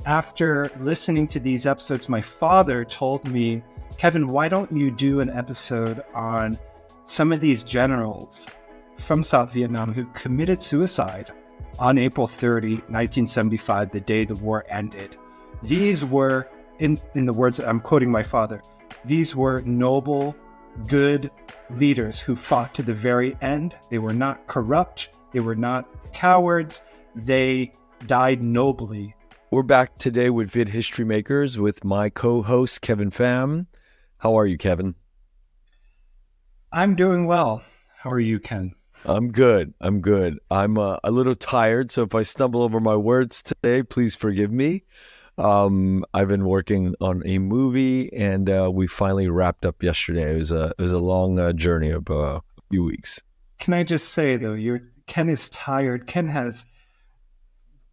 After listening to these episodes, my father told me, Kevin, why don't you do an episode on some of these generals from South Vietnam who committed suicide on April 30, 1975, the day the war ended. These were, in the words, I'm quoting my father, these were noble, good leaders who fought to the very end. They were not corrupt. They were not cowards. They died nobly. We're back today with Viet History Makers with my co-host, Kevin Pham. How are you, Kevin? I'm doing well. How are you, Ken? I'm good. I'm a little tired, so if I stumble over my words today, please forgive me. I've been working on a movie, and we finally wrapped up yesterday. It was a long journey of a few weeks. Can I just say, though, Ken is tired. Ken has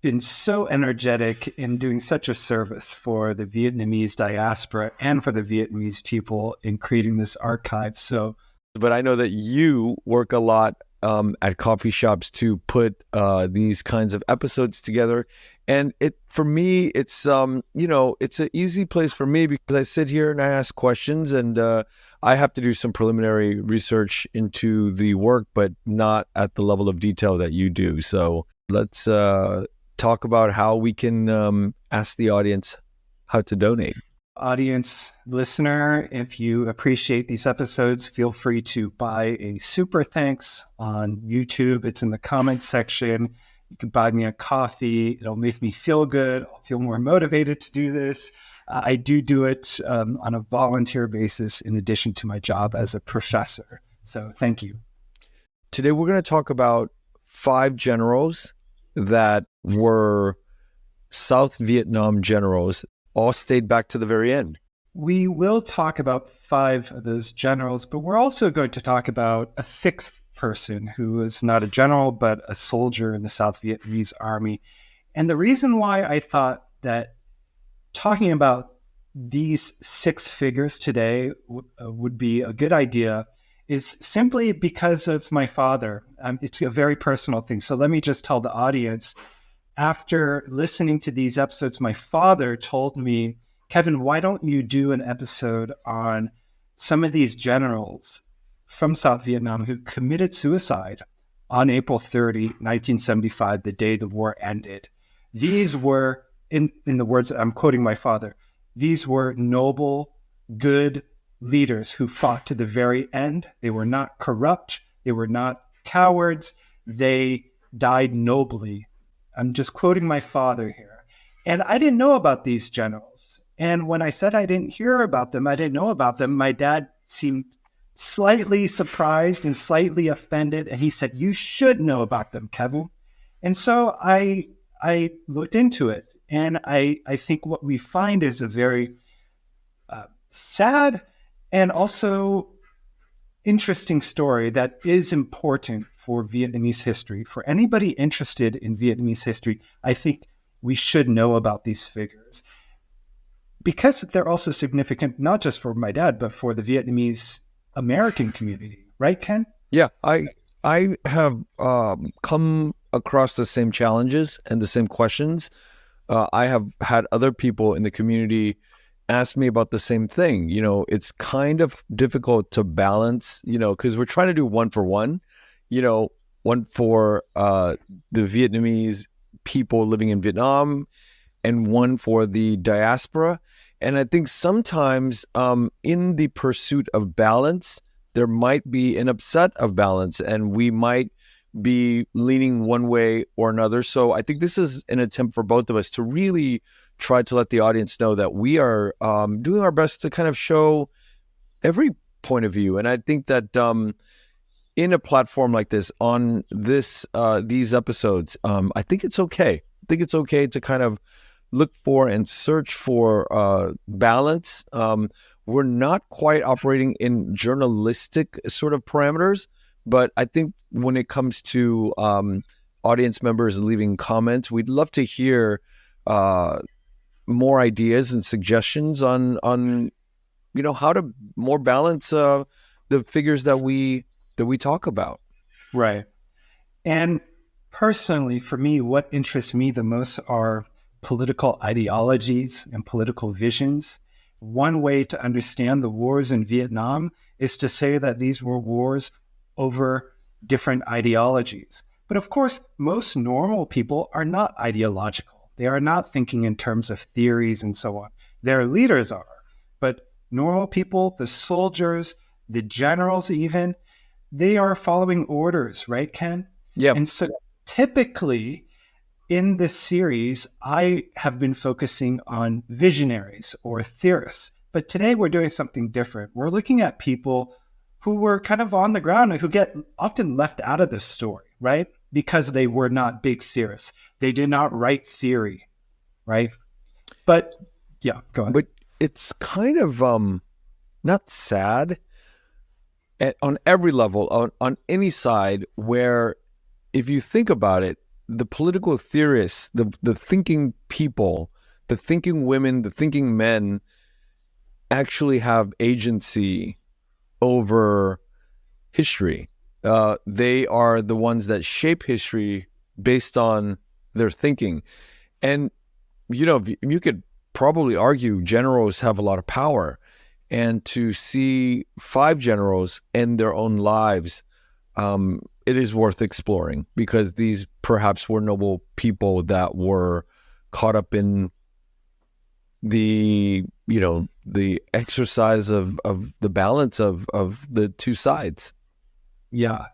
been so energetic in doing such a service for the Vietnamese diaspora and for the Vietnamese people in creating this archive. But I know that you work a lot at coffee shops to put these kinds of episodes together. And for me, it's it's an easy place for me because I sit here and I ask questions, and I have to do some preliminary research into the work, but not at the level of detail that you do. So let's talk about how we can ask the audience how to donate. Audience, listener, if you appreciate these episodes, feel free to buy a super thanks on YouTube. It's in the comments section. You can buy me a coffee. It'll make me feel good. I'll feel more motivated to do this. I do it on a volunteer basis in addition to my job as a professor. So thank you. Today, we're going to talk about 5 generals that were South Vietnam generals, all stayed back to the very end. We will talk about 5 of those generals, but we're also going to talk about a 6th person who is not a general, but a soldier in the South Vietnamese army. And the reason why I thought that talking about these 6 figures today would be a good idea is simply because of my father. It's a very personal thing. So let me just tell the audience, after listening to these episodes, my father told me, Kevin, why don't you do an episode on some of these generals from South Vietnam who committed suicide on April 30, 1975, the day the war ended. These were, in the words, I'm quoting my father, these were noble, good leaders who fought to the very end. They were not corrupt. They were not cowards. They died nobly. I'm just quoting my father here. And I didn't know about these generals. And when I said I didn't hear about them, I didn't know about them, my dad seemed slightly surprised and slightly offended. And he said, you should know about them, Kevin. And so I looked into it. And I think what we find is a very sad and also interesting story that is important for Vietnamese history. For anybody interested in Vietnamese history, I think we should know about these figures because they're also significant, not just for my dad, but for the Vietnamese American community. Right, Ken? Yeah, I have come across the same challenges and the same questions. I have had other people in the community ask me about the same thing. It's kind of difficult to balance, because we're trying to do one for one, one for the Vietnamese people living in Vietnam and one for the diaspora. And I think sometimes in the pursuit of balance, there might be an upset of balance and we might be leaning one way or another. So I think this is an attempt for both of us to really try to let the audience know that we are doing our best to kind of show every point of view. And I think that in a platform like this, on these episodes, I think it's okay. I think it's okay to kind of look for and search for balance. We're not quite operating in journalistic sort of parameters, but I think when it comes to audience members leaving comments, we'd love to hear more ideas and suggestions on how to more balance the figures that we talk about. Right. And personally, for me, what interests me the most are political ideologies and political visions. One way to understand the wars in Vietnam is to say that these were wars over different ideologies. But of course, most normal people are not ideological. They are not thinking in terms of theories and so on. Their leaders are. But normal people, the soldiers, the generals even, they are following orders, right, Ken? Yeah. And so typically in this series, I have been focusing on visionaries or theorists. But today we're doing something different. We're looking at people who were kind of on the ground and who get often left out of this story, right? Because they were not big theorists. They did not write theory, right? But yeah, go ahead. But it's kind of not sad on every level, on any side, where if you think about it, the political theorists, the thinking people, the thinking women, the thinking men actually have agency over history. They are the ones that shape history based on their thinking. And, you could probably argue generals have a lot of power. And to see 5 generals end their own lives, it is worth exploring, because these perhaps were noble people that were caught up in the exercise of the balance of the two sides. Yeah.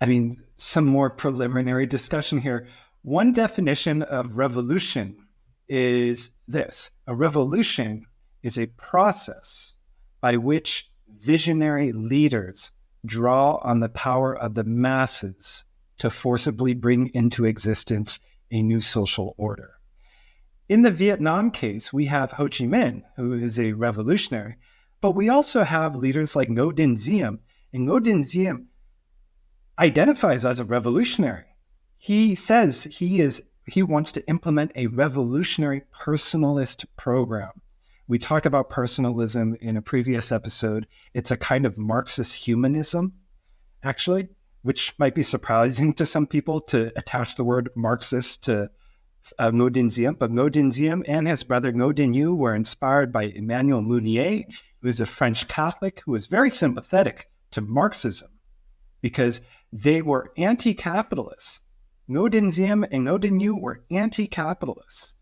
I mean, some more preliminary discussion here. One definition of revolution is this: a revolution is a process by which visionary leaders draw on the power of the masses to forcibly bring into existence a new social order. In the Vietnam case, we have Ho Chi Minh, who is a revolutionary, but we also have leaders like Ngo Dinh Diem, and Ngo Dinh Diem identifies as a revolutionary. He says he wants to implement a revolutionary personalist program. We talked about personalism in a previous episode. It's a kind of Marxist humanism, actually, which might be surprising to some people to attach the word Marxist to Ngo Dinh Diem. But Ngo Dinh Diem and his brother Ngo Dinh Nhu were inspired by Emmanuel Mounier, who is a French Catholic who was very sympathetic to Marxism because they were anti-capitalists. Ngo Dinh Diem and Ngo Dinh Nhu were anti-capitalists,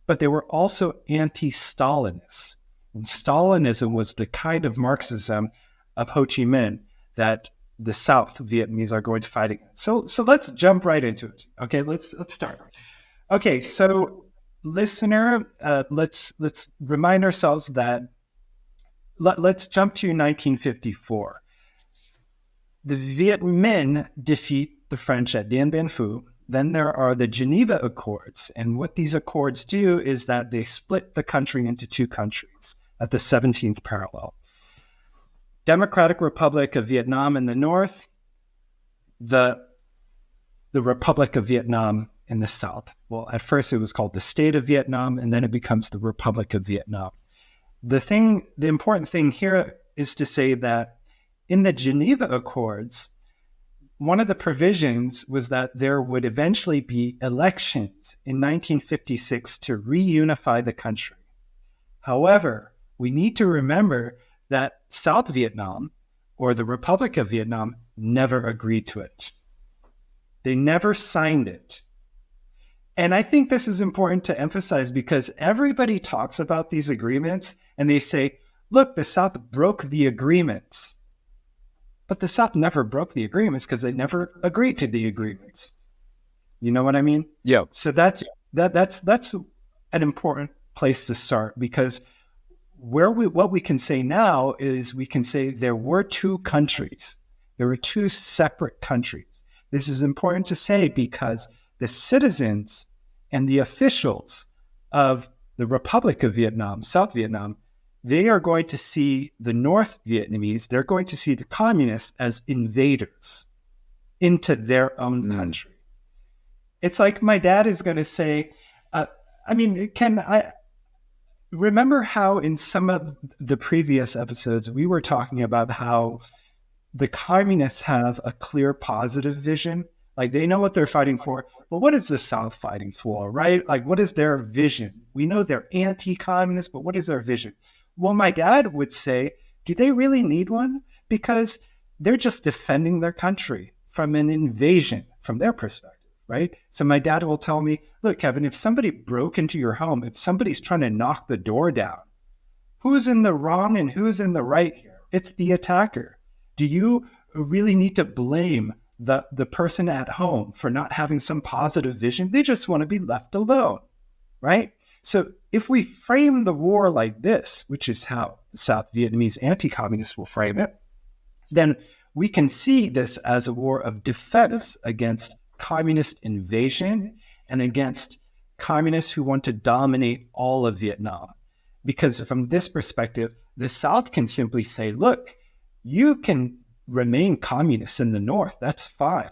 but they were also anti-Stalinists. And Stalinism was the kind of Marxism of Ho Chi Minh that the South Vietnamese are going to fight against. So let's jump right into it. Okay, let's start. Okay, so listener, let's remind ourselves that let's jump to 1954. The Viet Minh defeat the French at Dien Bien Phu. Then there are the Geneva Accords. And what these accords do is that they split the country into 2 countries at the 17th parallel. Democratic Republic of Vietnam in the north, the Republic of Vietnam in the south. Well, at first it was called the State of Vietnam, and then it becomes the Republic of Vietnam. The important thing here is to say that in the Geneva Accords, one of the provisions was that there would eventually be elections in 1956 to reunify the country. However, we need to remember that South Vietnam, or the Republic of Vietnam, never agreed to it. They never signed it. And I think this is important to emphasize because everybody talks about these agreements and they say, look, the South broke the agreements. But the South never broke the agreements because they never agreed to the agreements. You know what I mean? Yeah. So that's an important place to start, because what we can say now is we can say there were 2 countries. There were 2 separate countries. This is important to say because the citizens and the officials of the Republic of Vietnam, South Vietnam, they are going to see the North Vietnamese, they're going to see the communists as invaders into their own country. It's like my dad is going to say, Ken, I remember how in some of the previous episodes, we were talking about how the communists have a clear positive vision. Like they know what they're fighting for, but what is the South fighting for, right? Like what is their vision? We know they're anti-communist, but what is their vision? Well, my dad would say, do they really need one? Because they're just defending their country from an invasion from their perspective, right? So my dad will tell me, look, Kevin, if somebody broke into your home, if somebody's trying to knock the door down, who's in the wrong and who's in the right here? It's the attacker. Do you really need to blame the person at home for not having some positive vision? They just want to be left alone, right? So if we frame the war like this, which is how the South Vietnamese anti-communists will frame it, then we can see this as a war of defense against communist invasion and against communists who want to dominate all of Vietnam. Because from this perspective, the South can simply say, look, you can remain communists in the North, that's fine,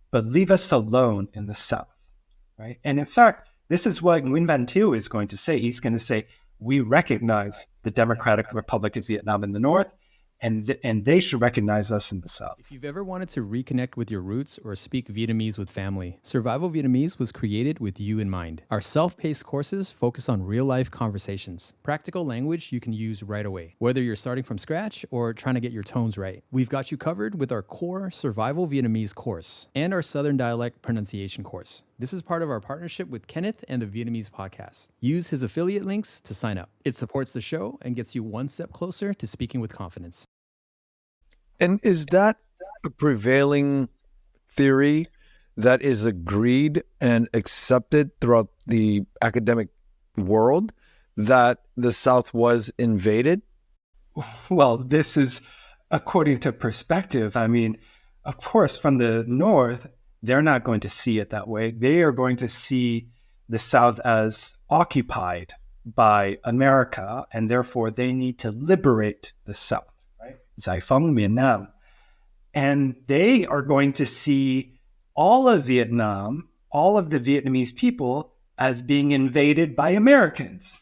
but leave us alone in the South, right? And in fact, this is what Nguyen Van Thieu is going to say. He's going to say, we recognize the Democratic Republic of Vietnam in the North, and they should recognize us in the South. If you've ever wanted to reconnect with your roots or speak Vietnamese with family, Survival Vietnamese was created with you in mind. Our self-paced courses focus on real-life conversations, practical language you can use right away, whether you're starting from scratch or trying to get your tones right. We've got you covered with our core Survival Vietnamese course and our Southern Dialect Pronunciation course. This is part of our partnership with Kenneth and the Vietnamese podcast. Use his affiliate links to sign up. It supports the show and gets you one step closer to speaking with confidence. And is that a prevailing theory that is agreed and accepted throughout the academic world, that the South was invaded? Well, this is according to perspective. I mean, of course, from the North, they're not going to see it that way. They are going to see the South as occupied by America, and therefore they need to liberate the South. Giải phóng miền Nam. And they are going to see all of Vietnam, all of the Vietnamese people, as being invaded by Americans,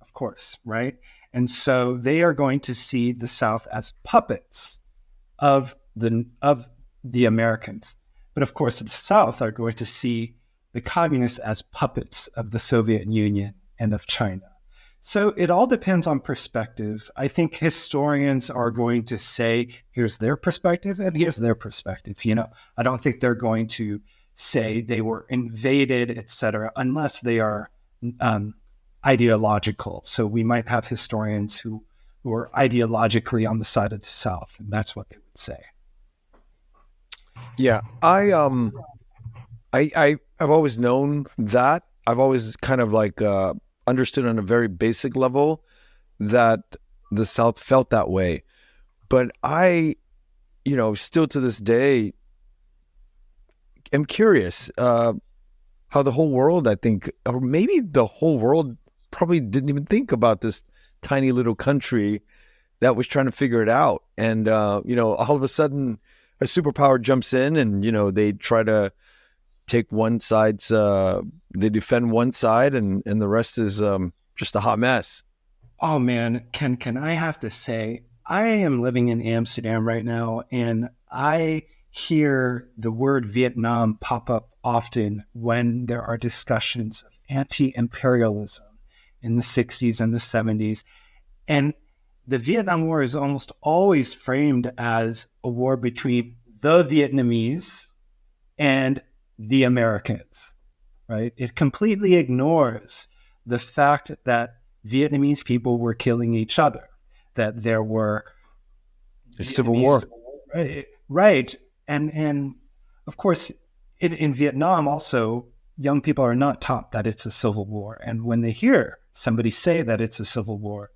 of course, right? And so they are going to see the South as puppets of the Americans. But of course, the South are going to see the communists as puppets of the Soviet Union and of China. So it all depends on perspective. I think historians are going to say, here's their perspective and here's their perspective. You know, I don't think they're going to say they were invaded, etc., unless they are ideological. So we might have historians who are ideologically on the side of the South, and that's what they would say. Yeah, I've always known that. I've always kind of like understood on a very basic level that the South felt that way. But I, still to this day, am curious how the whole world, I think, or maybe the whole world probably didn't even think about this tiny little country that was trying to figure it out. And, all of a sudden a superpower jumps in and, they try to take one side's, they defend one side and the rest is just a hot mess. Oh man, Ken, I have to say, I am living in Amsterdam right now and I hear the word Vietnam pop up often when there are discussions of anti-imperialism in the 60s and the 70s. And the Vietnam War is almost always framed as a war between the Vietnamese and the Americans, right? It completely ignores the fact that Vietnamese people were killing each other, that there were civil war. Right. And of course, in Vietnam also, young people are not taught that it's a civil war. And when they hear somebody say that it's a civil war,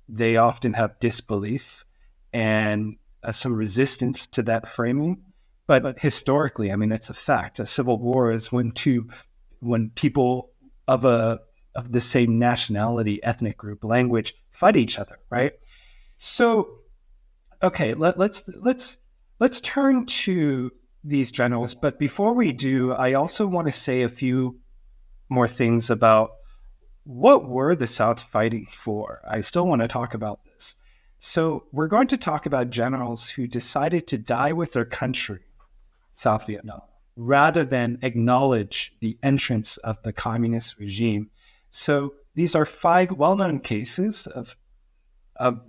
they often have disbelief and some resistance to that framing. But historically, I mean, it's a fact. A civil war is when people of the same nationality, ethnic group, language fight each other, right? So, okay, let's turn to these generals. But before we do, I also want to say a few more things about what were the South fighting for. I still want to talk about this. So we're going to talk about generals who decided to die with their country, South Vietnam, rather than acknowledge the entrance of the communist regime. So these are 5 well-known cases of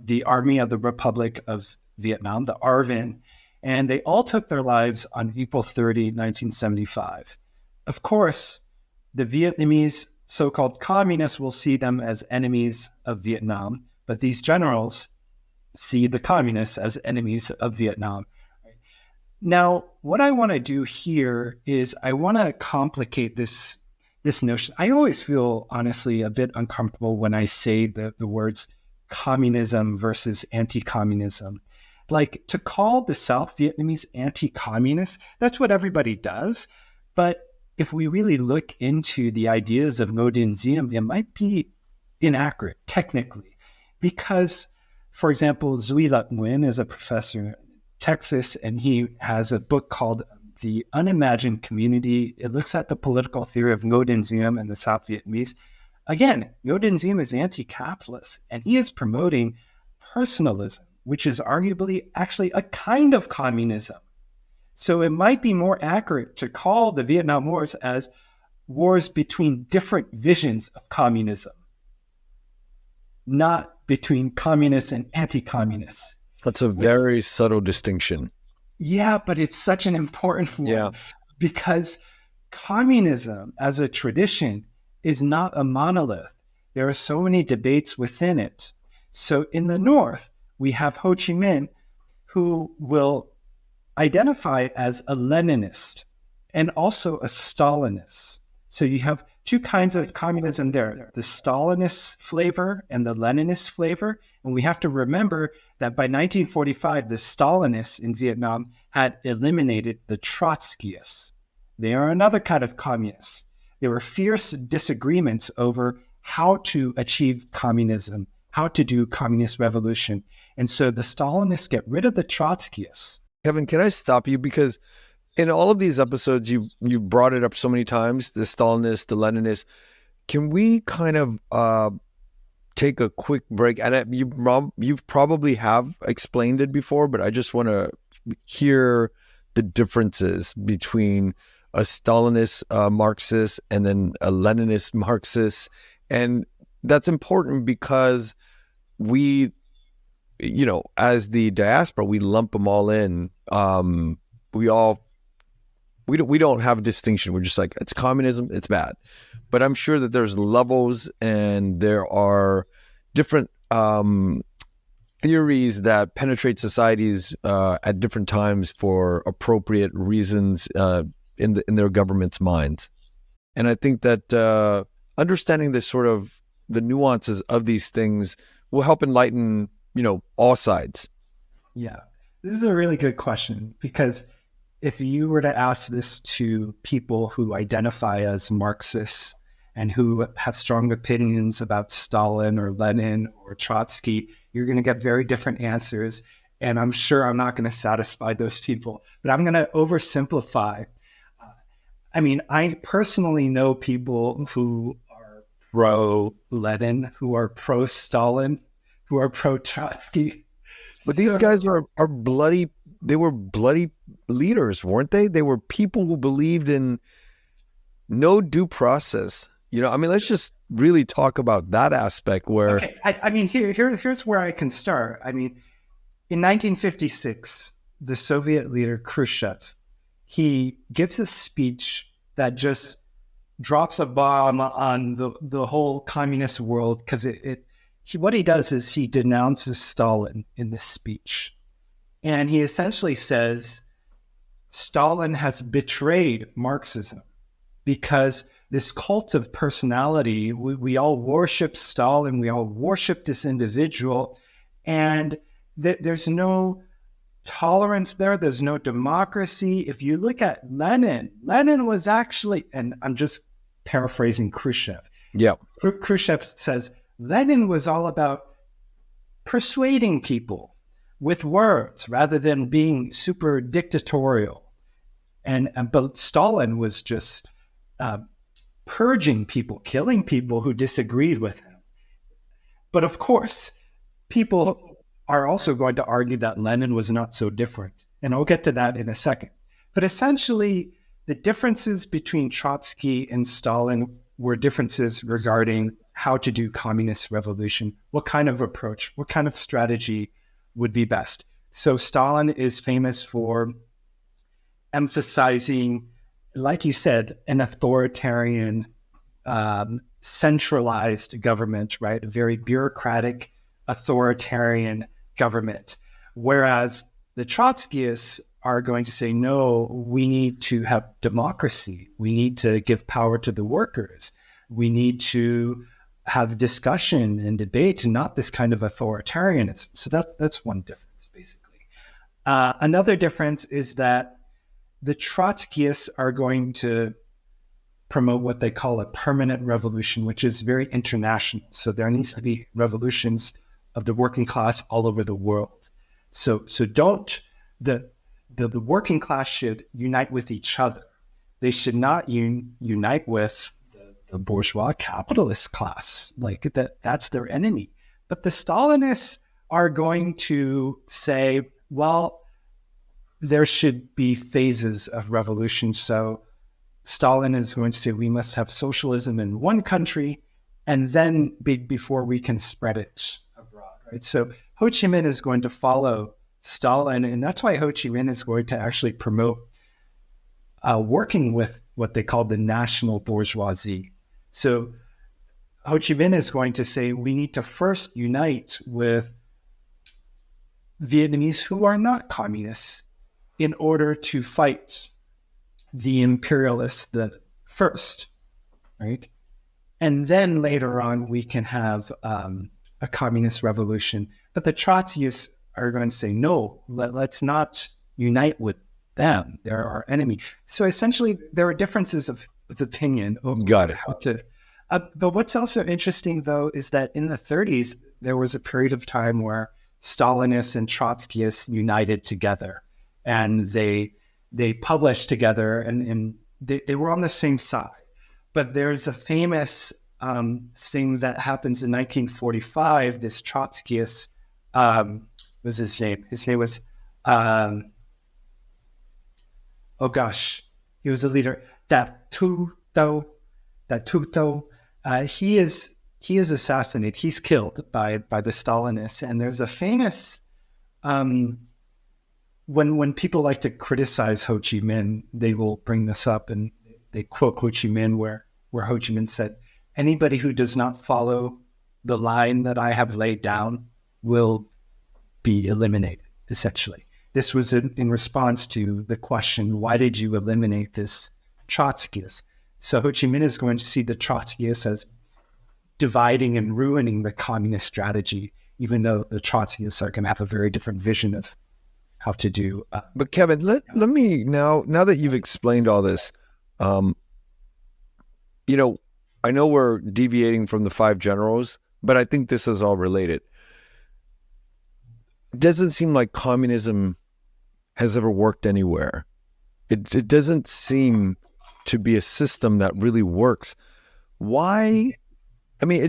the Army of the Republic of Vietnam, the ARVN, and they all took their lives on April 30, 1975. Of course, the Vietnamese so-called communists will see them as enemies of Vietnam, but these generals see the communists as enemies of Vietnam. Now, what I want to do here is I want to complicate this notion. I always feel, honestly, a bit uncomfortable when I say the words communism versus anti-communism. Like, to call the South Vietnamese anti-communist, that's what everybody does. But if we really look into the ideas of Ngo Dinh Diem, it might be inaccurate technically. Because, for example, Kenneth Nguyen is a professor in Texas, and he has a book called The Unimagined Community. It looks at the political theory of Ngo Dinh Diem and the South Vietnamese. Again, Ngo Dinh Diem is anti-capitalist, and he is promoting personalism, which is arguably actually a kind of communism. So it might be more accurate to call the Vietnam Wars as wars between different visions of communism, not between communists and anti-communists. That's a very subtle distinction. Yeah, but it's such an important one because communism as a tradition is not a monolith. There are so many debates within it. So in the North, we have Ho Chi Minh, who will identify as a Leninist and also a Stalinist. So you have 2 kinds of communism there, the Stalinist flavor and the Leninist flavor. And we have to remember that by 1945, the Stalinists in Vietnam had eliminated the Trotskyists. They are another kind of communists. There were fierce disagreements over how to achieve communism, how to do communist revolution. And so the Stalinists get rid of the Trotskyists. Kevin, can I stop you? Because in all of these episodes, you've brought it up so many times, the Stalinists, the Leninists. Can we kind of take a quick break? And you probably have explained it before, but I just want to hear the differences between a Stalinist Marxist and then a Leninist Marxist. And that's important because we, as the diaspora, we lump them all in. We don't have a distinction. We're just like, it's communism, it's bad. But I'm sure that there's levels and there are different theories that penetrate societies at different times for appropriate reasons in their government's mind. And I think that understanding this sort of the nuances of these things will help enlighten, all sides. Yeah, this is a really good question because if you were to ask this to people who identify as Marxists and who have strong opinions about Stalin or Lenin or Trotsky, you're going to get very different answers. And I'm sure I'm not going to satisfy those people, but I'm going to oversimplify. I personally know people who are pro-Lenin, who are pro-Stalin, who are pro-Trotsky. But these guys are bloody. They were bloody leaders, weren't they? They were people who believed in no due process. Let's just really talk about that aspect where... Okay. Here's where I can start. In 1956, the Soviet leader Khrushchev, he gives a speech that just drops a bomb on the whole communist world because what he does is he denounces Stalin in this speech. And he essentially says, Stalin has betrayed Marxism because this cult of personality, we all worship Stalin, we all worship this individual, and there's no tolerance there, there's no democracy. If you look at Lenin was actually, and I'm just paraphrasing Khrushchev. Yeah. Khrushchev says, Lenin was all about persuading people with words rather than being super dictatorial. But Stalin was just purging people, killing people who disagreed with him. But of course, people are also going to argue that Lenin was not so different. And I'll get to that in a second. But essentially, The differences between Trotsky and Stalin were differences regarding how to do communist revolution, what kind of approach, what kind of strategy would be best. So Stalin is famous for emphasizing, like you said, an authoritarian, centralized government, right? A very bureaucratic, authoritarian government. Whereas the Trotskyists are going to say, no, we need to have democracy. We need to give power to the workers. We need to have discussion and debate and not this kind of authoritarianism. So that's one difference, basically. Another difference is that the Trotskyists are going to promote what they call a permanent revolution, which is very international. So there needs to be revolutions of the working class all over the world. So the working class should unite with each other. They should not unite with the bourgeois capitalist class. Like that's their enemy. But the Stalinists are going to say, well, there should be phases of revolution. So Stalin is going to say we must have socialism in one country, and then before we can spread it abroad, right? So Ho Chi Minh is going to follow Stalin, and that's why Ho Chi Minh is going to actually promote working with what they call the national bourgeoisie. So Ho Chi Minh is going to say we need to first unite with Vietnamese who are not communists in order to fight the imperialists first, right? And then later on, we can have a communist revolution. But the Trotskyists are going to say, no, let's not unite with them. They're our enemy. So essentially, there are differences of opinion over Got it. how to. But what's also interesting, though, is that in the 30s, there was a period of time where Stalinists and Trotskyists united together, and they published together, and they were on the same side. But there's a famous thing that happens in 1945. This Trotskyist, what was his name? His name was, oh gosh, he was a leader. Dat Tu Do. He is assassinated. He's killed by the Stalinists. And there's a famous, when people like to criticize Ho Chi Minh, they will bring this up, and they quote Ho Chi Minh where Ho Chi Minh said, anybody who does not follow the line that I have laid down will be eliminated, essentially. This was in response to the question, why did you eliminate this Trotskyist? So Ho Chi Minh is going to see the Trotskyists as dividing and ruining the communist strategy, even though the Trotskyists are going to have a very different vision of how to do. But Kevin, let me now that you've explained all this, I know we're deviating from the five generals, but I think this is all related. It doesn't seem like communism has ever worked anywhere. It doesn't seem to be a system that really works. Why? I mean,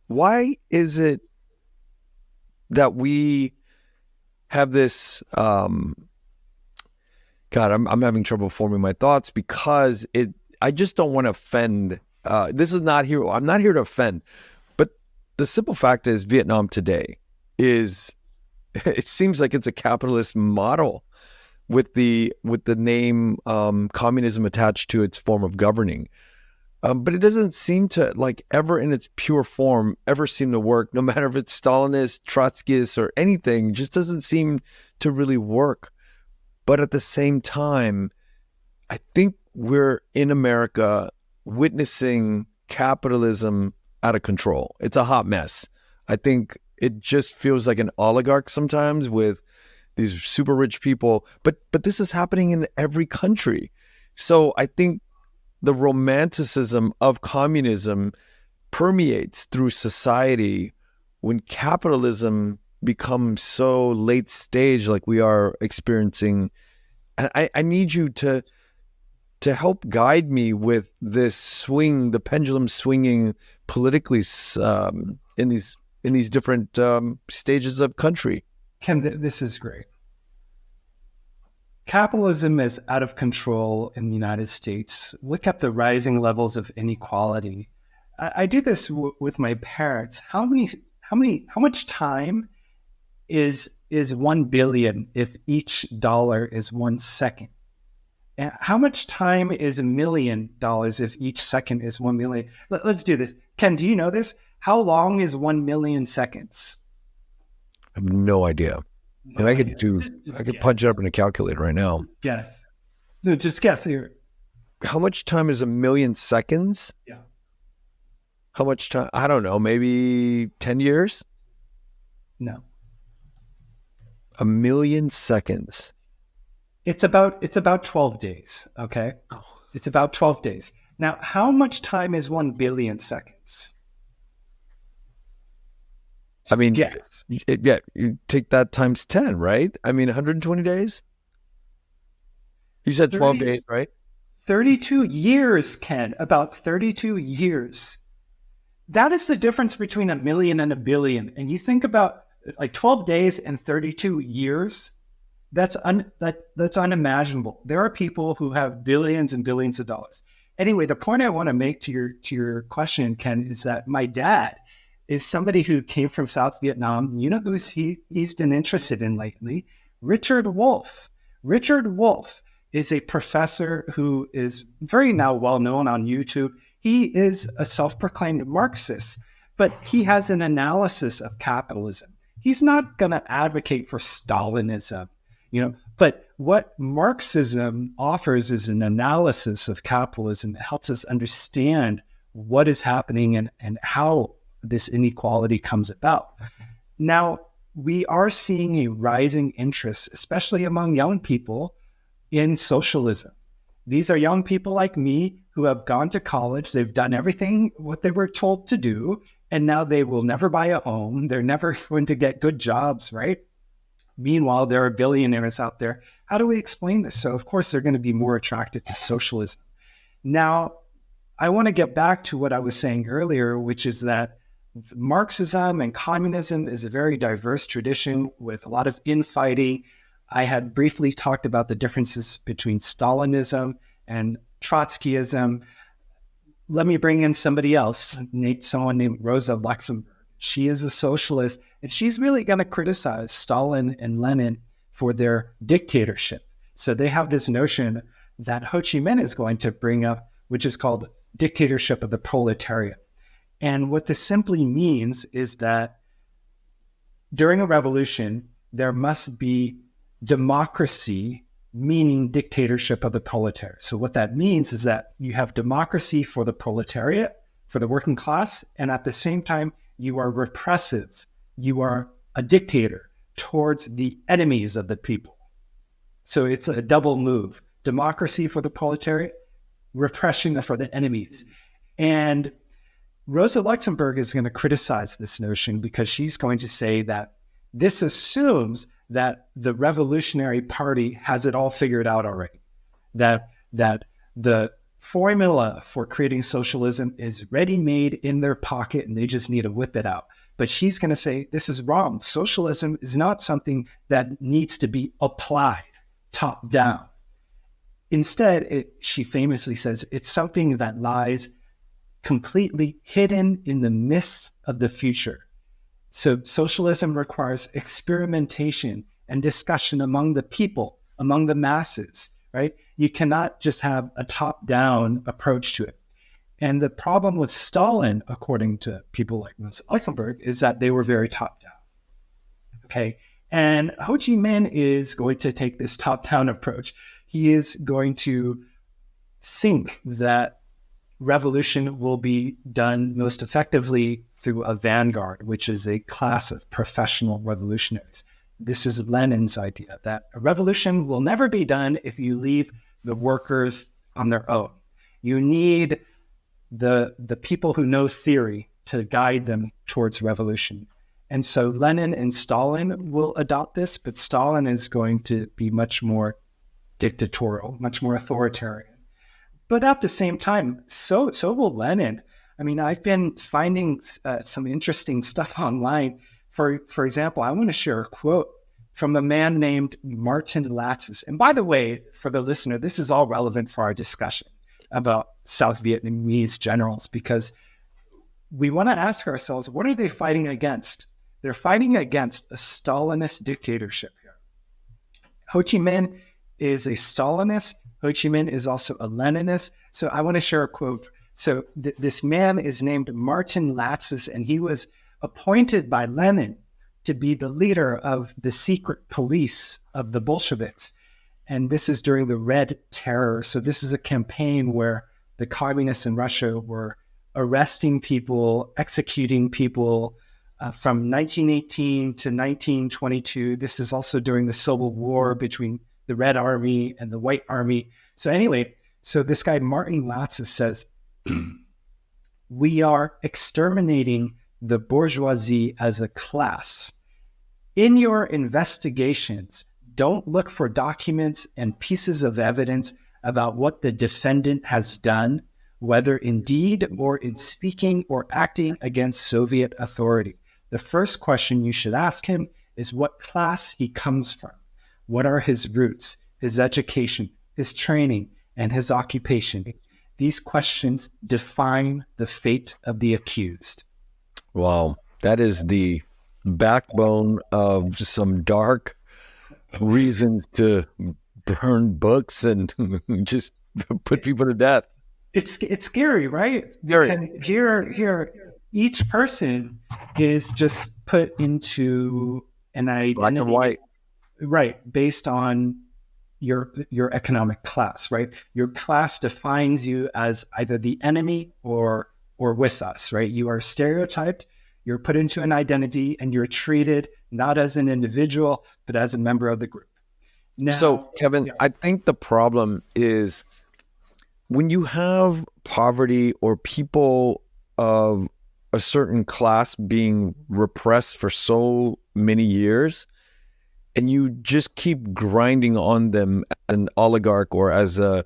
why is it that we have this, God, I'm having trouble forming my thoughts because I just don't want to offend. This is not here. I'm not here to offend, but the simple fact is Vietnam today it seems like it's a capitalist model with the name communism attached to its form of governing. But it doesn't seem to, like, ever in its pure form, ever seem to work, no matter if it's Stalinist, Trotskyist, or anything. Just doesn't seem to really work. But at the same time, I think we're in America witnessing capitalism out of control. It's a hot mess. I think it just feels like an oligarch sometimes with these super rich people. But this is happening in every country. So I think the romanticism of communism permeates through society when capitalism becomes so late stage like we are experiencing. And I need you to help guide me with this swing, the pendulum swinging politically in these different stages of country. Ken, this is great. Capitalism is out of control in the United States. Look at the rising levels of inequality. I do this with my parents. How much time is 1 billion if each dollar is 1 second? And how much time is $1 million if each second is 1 million? Let's do this. Ken, do you know this? How long is 1 million seconds? I have no idea. And I could punch it up in a calculator right now. Guess. No, just guess here. How much time is 1 million seconds? Yeah. How much time? I don't know. Maybe 10 years? No. 1 million seconds. It's about 12 days. Okay. It's about 12 days. Now, how much time is 1 billion seconds? I mean, yes. Yeah, you take that times 10, right? I mean, 120 days? You said 12 days, right? 32 years, Ken. About 32 years. That is the difference between 1 million and 1 billion. And you think about like 12 days and 32 years, that's unimaginable. There are people who have billions and billions of dollars. Anyway, the point I want to make to your question, Ken, is that my dad is somebody who came from South Vietnam. You know who's he's been interested in lately? Richard Wolff. Richard Wolff is a professor who is very now well known on YouTube. He is a self-proclaimed Marxist, but he has an analysis of capitalism. He's not going to advocate for Stalinism, but what Marxism offers is an analysis of capitalism that helps us understand what is happening and how this inequality comes about. Now, we are seeing a rising interest, especially among young people, in socialism. These are young people like me who have gone to college. They've done everything what they were told to do, and now they will never buy a home. They're never going to get good jobs, right? Meanwhile, there are billionaires out there. How do we explain this? So, of course, they're going to be more attracted to socialism. Now, I want to get back to what I was saying earlier, which is that Marxism and communism is a very diverse tradition with a lot of infighting. I had briefly talked about the differences between Stalinism and Trotskyism. Let me bring in somebody else, someone named Rosa Luxemburg. She is a socialist, and she's really going to criticize Stalin and Lenin for their dictatorship. So they have this notion that Ho Chi Minh is going to bring up, which is called dictatorship of the proletariat. And what this simply means is that during a revolution, there must be democracy, meaning dictatorship of the proletariat. So what that means is that you have democracy for the proletariat, for the working class, and at the same time, you are repressive. You are a dictator towards the enemies of the people. So it's a double move. Democracy for the proletariat, repression for the enemies. And Rosa Luxemburg is going to criticize this notion because she's going to say that this assumes that the Revolutionary Party has it all figured out already, that the formula for creating socialism is ready-made in their pocket and they just need to whip it out. But she's going to say, this is wrong. Socialism is not something that needs to be applied top down. Instead, she famously says, it's something that lies completely hidden in the midst of the future. So socialism requires experimentation and discussion among the people, among the masses, right? You cannot just have a top-down approach to it. And the problem with Stalin, according to people like Rosa Luxemburg, is that they were very top-down. Okay. And Ho Chi Minh is going to take this top-down approach. He is going to think that revolution will be done most effectively through a vanguard, which is a class of professional revolutionaries. This is Lenin's idea, that a revolution will never be done if you leave the workers on their own. You need the people who know theory to guide them towards revolution. And so Lenin and Stalin will adopt this, but Stalin is going to be much more dictatorial, much more authoritarian. But at the same time, so will Lenin. I mean, I've been finding some interesting stuff online. For example, I want to share a quote from a man named Martin Latsis. And by the way, for the listener, this is all relevant for our discussion about South Vietnamese generals, because we want to ask ourselves, what are they fighting against? They're fighting against a Stalinist dictatorship here. Ho Chi Minh is a Stalinist. Ho Chi Minh is also a Leninist. So I want to share a quote. So this man is named Martin Latsis, and he was appointed by Lenin to be the leader of the secret police of the Bolsheviks. And this is during the Red Terror. So this is a campaign where the communists in Russia were arresting people, executing people from 1918 to 1922. This is also during the Civil War between the Red Army and the White Army. So anyway, so this guy, Martin Latsis, says, we are exterminating the bourgeoisie as a class. In your investigations, don't look for documents and pieces of evidence about what the defendant has done, whether in deed or in speaking or acting against Soviet authority. The first question you should ask him is what class he comes from. What are his roots, his education, his training, and his occupation? These questions define the fate of the accused. Wow. That is the backbone of some dark reasons to burn books and just put people to death. It's scary, right? Scary. And here, each person is just put into an identity, Black and white, right, based on your economic class, right? Your class defines you as either the enemy or with us, right? You are stereotyped. You're put into an identity, and you're treated not as an individual, but as a member of the group. Now, so, Kevin, I think the problem is when you have poverty or people of a certain class being repressed for so many years, and you just keep grinding on them as an oligarch or as the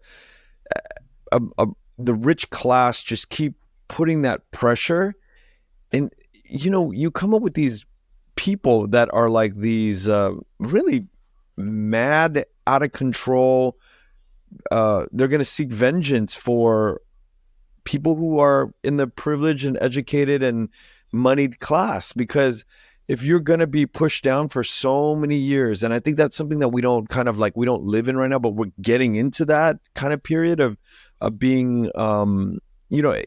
rich class, just keep putting that pressure. And, you come up with these people that are like these really mad, out of control. They're going to seek vengeance for people who are in the privileged and educated and moneyed class, because if you're going to be pushed down for so many years, and I think that's something that we don't live in right now, but we're getting into that kind of period of being,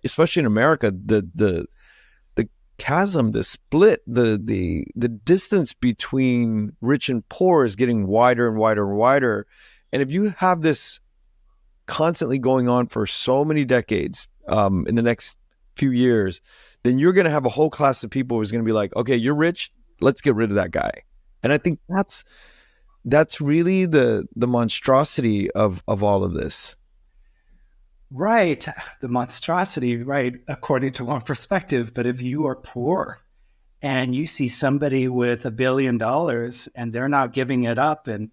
especially in America, the chasm, the split, the distance between rich and poor is getting wider and wider and wider. And if you have this constantly going on for so many decades, in the next few years, then you're going to have a whole class of people who's going to be like, okay, you're rich, let's get rid of that guy. And I think that's really the monstrosity of all of this. Right. The monstrosity, right, according to one perspective. But if you are poor and you see somebody with $1 billion and they're not giving it up, and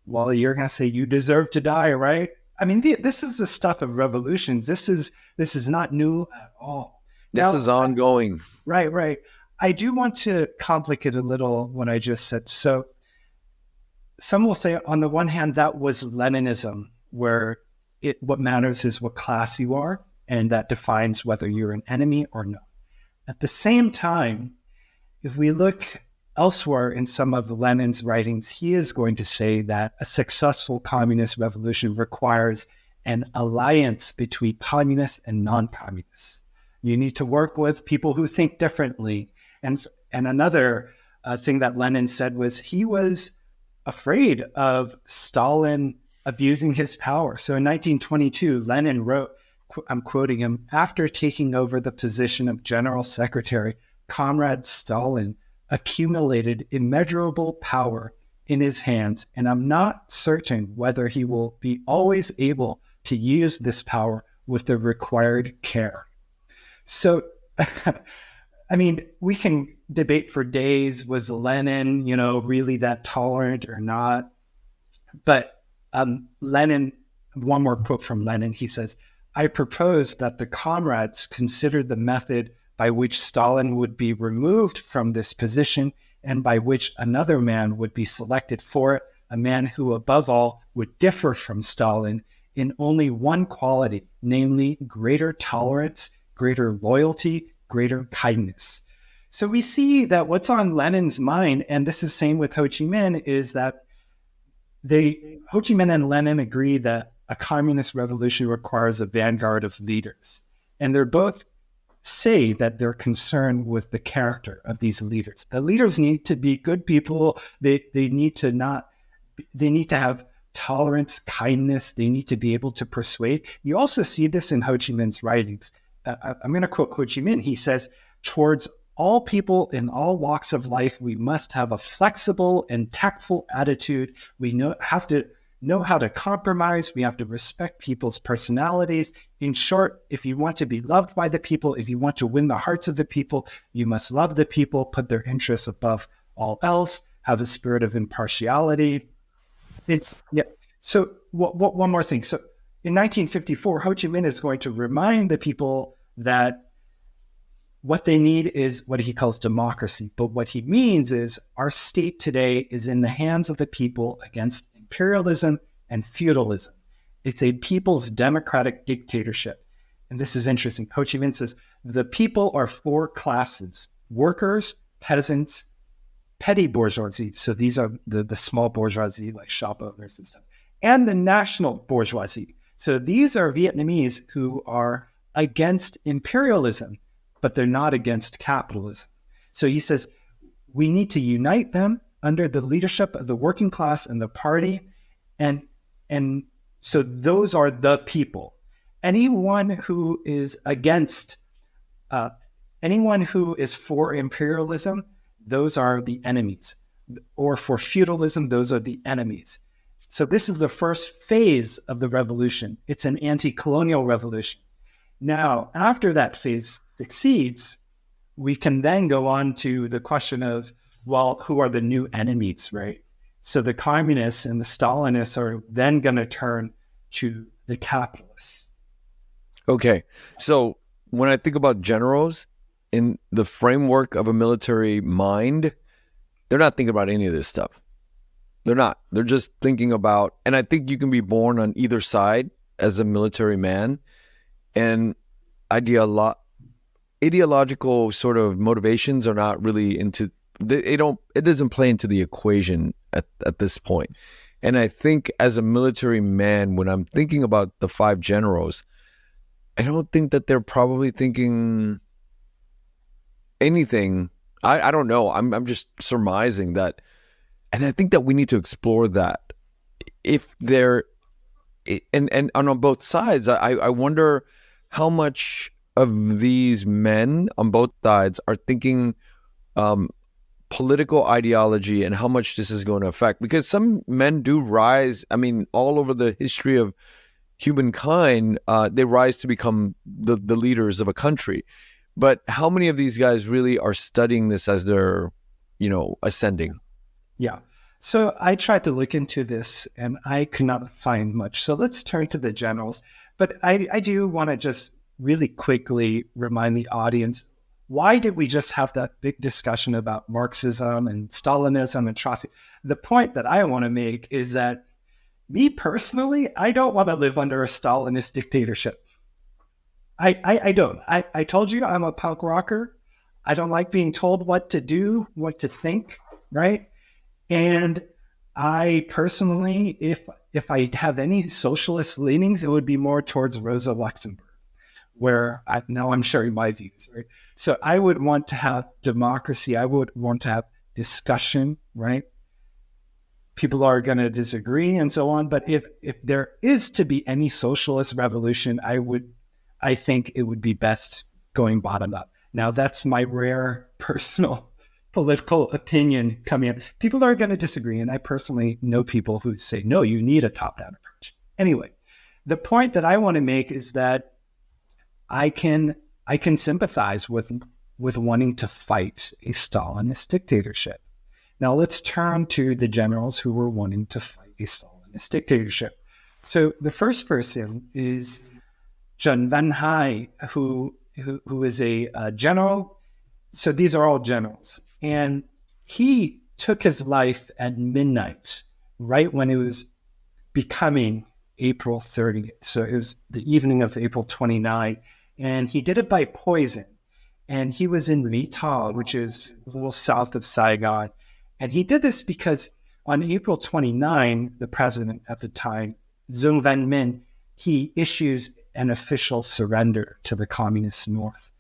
well, you're going to say you deserve to die, right? I mean, this is the stuff of revolutions. This is not new at all. This is ongoing. Right. I do want to complicate a little what I just said. So some will say, on the one hand, that was Leninism, where what matters is what class you are, and that defines whether you're an enemy or not. At the same time, if we look elsewhere in some of Lenin's writings, he is going to say that a successful communist revolution requires an alliance between communists and non-communists. You need to work with people who think differently. And another thing that Lenin said was he was afraid of Stalin abusing his power. So in 1922, Lenin wrote, I'm quoting him, "After taking over the position of general secretary, Comrade Stalin accumulated immeasurable power in his hands, and I'm not certain whether he will be always able to use this power with the required care." So, I mean, we can debate for days, was Lenin, really that tolerant or not? But Lenin, one more quote from Lenin, he says, "I propose that the comrades consider the method by which Stalin would be removed from this position and by which another man would be selected for it, a man who above all would differ from Stalin in only one quality, namely greater tolerance, greater loyalty, greater kindness. So we see that what's on Lenin's mind, and this is same with Ho Chi Minh, is that Ho Chi Minh and Lenin agree that a communist revolution requires a vanguard of leaders. And they're both say that they're concerned with the character of these leaders. The leaders need to be good people. They need to have tolerance, kindness. They need to be able to persuade. You also see this in Ho Chi Minh's writings. I'm going to quote Ho Chi Minh. He says, towards all people in all walks of life, we must have a flexible and tactful attitude. We have to know how to compromise. We have to respect people's personalities. In short, if you want to be loved by the people, if you want to win the hearts of the people, you must love the people, put their interests above all else, have a spirit of impartiality. So one more thing. So in 1954, Ho Chi Minh is going to remind the people that what they need is what he calls democracy. But what he means is our state today is in the hands of the people against imperialism and feudalism. It's a people's democratic dictatorship. And this is interesting. Ho Chi Minh says, the people are four classes: workers, peasants, petty bourgeoisie. So these are the small bourgeoisie, like shop owners and stuff, and the national bourgeoisie. So these are Vietnamese who are against imperialism, but they're not against capitalism. So he says, we need to unite them under the leadership of the working class and the party. And so those are the people. Anyone who is against, anyone who is for imperialism, those are the enemies. Or for feudalism, those are the enemies. So this is the first phase of the revolution. It's an anti-colonial revolution. Now, after that phase succeeds, we can then go on to the question of, well, who are the new enemies, right? So the communists and the Stalinists are then going to turn to the capitalists. Okay. So when I think about generals in the framework of a military mind, they're not thinking about any of this stuff. They're not. They're just thinking about, and I think you can be born on either side as a military man, and ideological sort of motivations are not really it doesn't play into the equation at this point. And I think as a military man, when I'm thinking about the five generals, I don't think that they're probably thinking anything. I don't know. I'm just surmising that. And I think that we need to explore that. If they're, and on both sides, I wonder how much of these men on both sides are thinking political ideology and how much this is going to affect. Because some men do rise, I mean, all over the history of humankind, they rise to become the leaders of a country. But how many of these guys really are studying this as they're, ascending? Yeah. So I tried to look into this and I could not find much. So let's turn to the generals. But I do want to just really quickly remind the audience, why did we just have that big discussion about Marxism and Stalinism and Trotsky? The point that I want to make is that me personally, I don't want to live under a Stalinist dictatorship. I don't. I told you I'm a punk rocker. I don't like being told what to do, what to think, right? And I personally, if I have any socialist leanings, it would be more towards Rosa Luxemburg, where now I'm sharing my views, right? So I would want to have democracy. I would want to have discussion, right? People are going to disagree and so on. But if there is to be any socialist revolution, I think it would be best going bottom up. Now, that's my rare personal political opinion coming in. People are going to disagree. And I personally know people who say, no, you need a top-down approach. Anyway, the point that I want to make is that I can sympathize with wanting to fight a Stalinist dictatorship. Now let's turn to the generals who were wanting to fight a Stalinist dictatorship. So the first person is Trần Văn Hai, who is a general. So these are all generals. And he took his life at midnight, right when it was becoming April 30th. So it was the evening of April 29th. And he did it by poison. And he was in Viet, which is a little south of Saigon. And he did this because on April 29, the president at the time, Nguyen Van Minh, he issues an official surrender to the Communist North.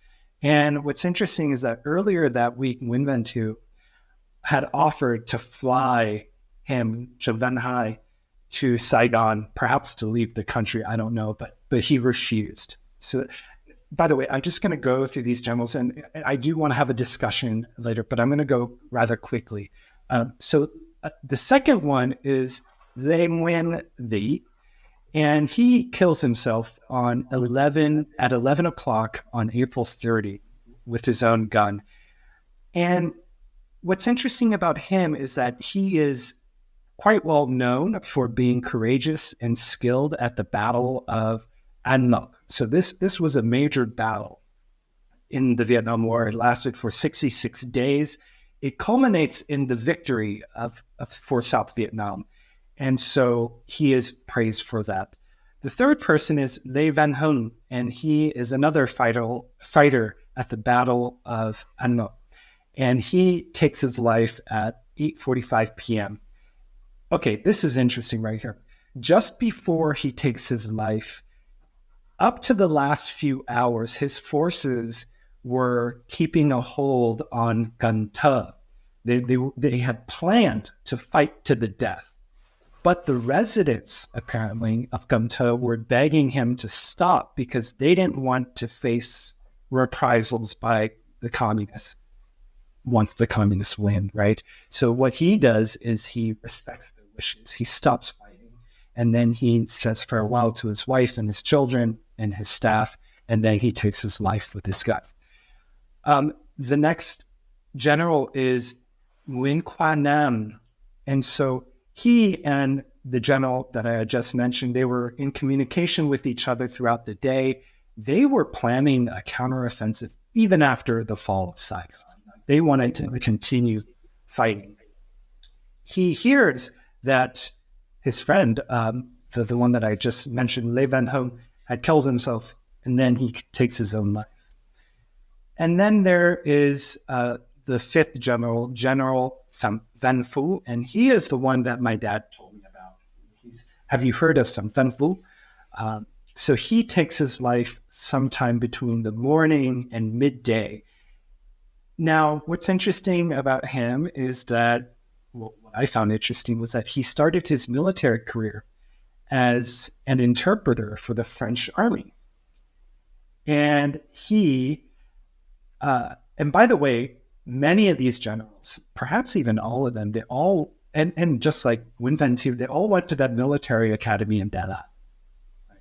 And what's interesting is that earlier that week, Nguyen Van Tu had offered to fly him, Nguyen Van Hai, to Saigon, perhaps to leave the country, I don't know, but he refused. So, by the way, I'm just going to go through these generals, and I do want to have a discussion later, but I'm going to go rather quickly. The second one is Lê Nguyen Thi, and he kills himself at 11 o'clock on April 30 with his own gun. And what's interesting about him is that he is quite well known for being courageous and skilled at the Battle of An Loc. So this was a major battle in the Vietnam War. It lasted for 66 days. It culminates in the victory for South Vietnam. And so he is praised for that. The third person is Lê Van Hun, and he is another fighter at the Battle of An Loc. And he takes his life at 8:45 p.m. Okay, this is interesting right here. Just before he takes his life, up to the last few hours, his forces were keeping a hold on Gan Ta. They had planned to fight to the death. But the residents, apparently, of Gan Ta were begging him to stop because they didn't want to face reprisals by the communists once the communists win, right? So what he does is he respects their wishes. He stops fighting, and then he says farewell to his wife and his children and his staff, and then he takes his life with his guys. The next general is Nguyen Qua Nam. And so he and the general that I had just mentioned, they were in communication with each other throughout the day. They were planning a counteroffensive even after the fall of Saigon. They wanted to continue fighting. He hears that his friend, the one that I just mentioned, Lê Van Hun, had killed himself, and then he takes his own life. And then there is the fifth general, General Van Phu, and he is the one that my dad told me about. Have you heard of Van Phu? So he takes his life sometime between the morning and midday. Now, what's interesting about him is that, what I found interesting was that he started his military career as an interpreter for the French army. And and by the way, many of these generals, perhaps even all of them, and just like Nguyen Van Tu, they all went to that military academy in Dalat, right,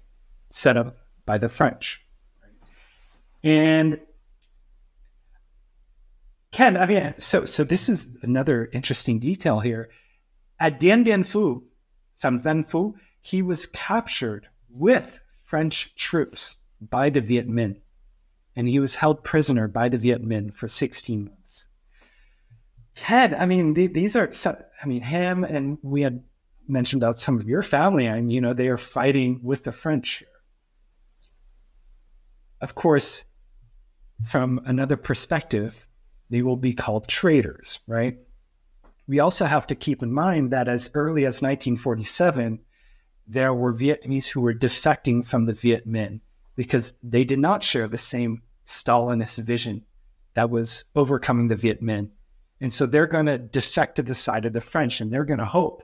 set up by the French. Right? And Ken, I mean, so this is another interesting detail here. At Dien Bien Phu, Pham Van Phu, he was captured with French troops by the Viet Minh, and he was held prisoner by the Viet Minh for 16 months. Ken, I mean, these are, him, and we had mentioned about some of your family, and, they are fighting with the French here. Of course, from another perspective, they will be called traitors, right? We also have to keep in mind that as early as 1947, there were Vietnamese who were defecting from the Viet Minh because they did not share the same Stalinist vision that was overcoming the Viet Minh. And so they're going to defect to the side of the French, and they're going to hope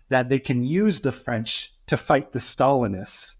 that they can use the French to fight the Stalinists.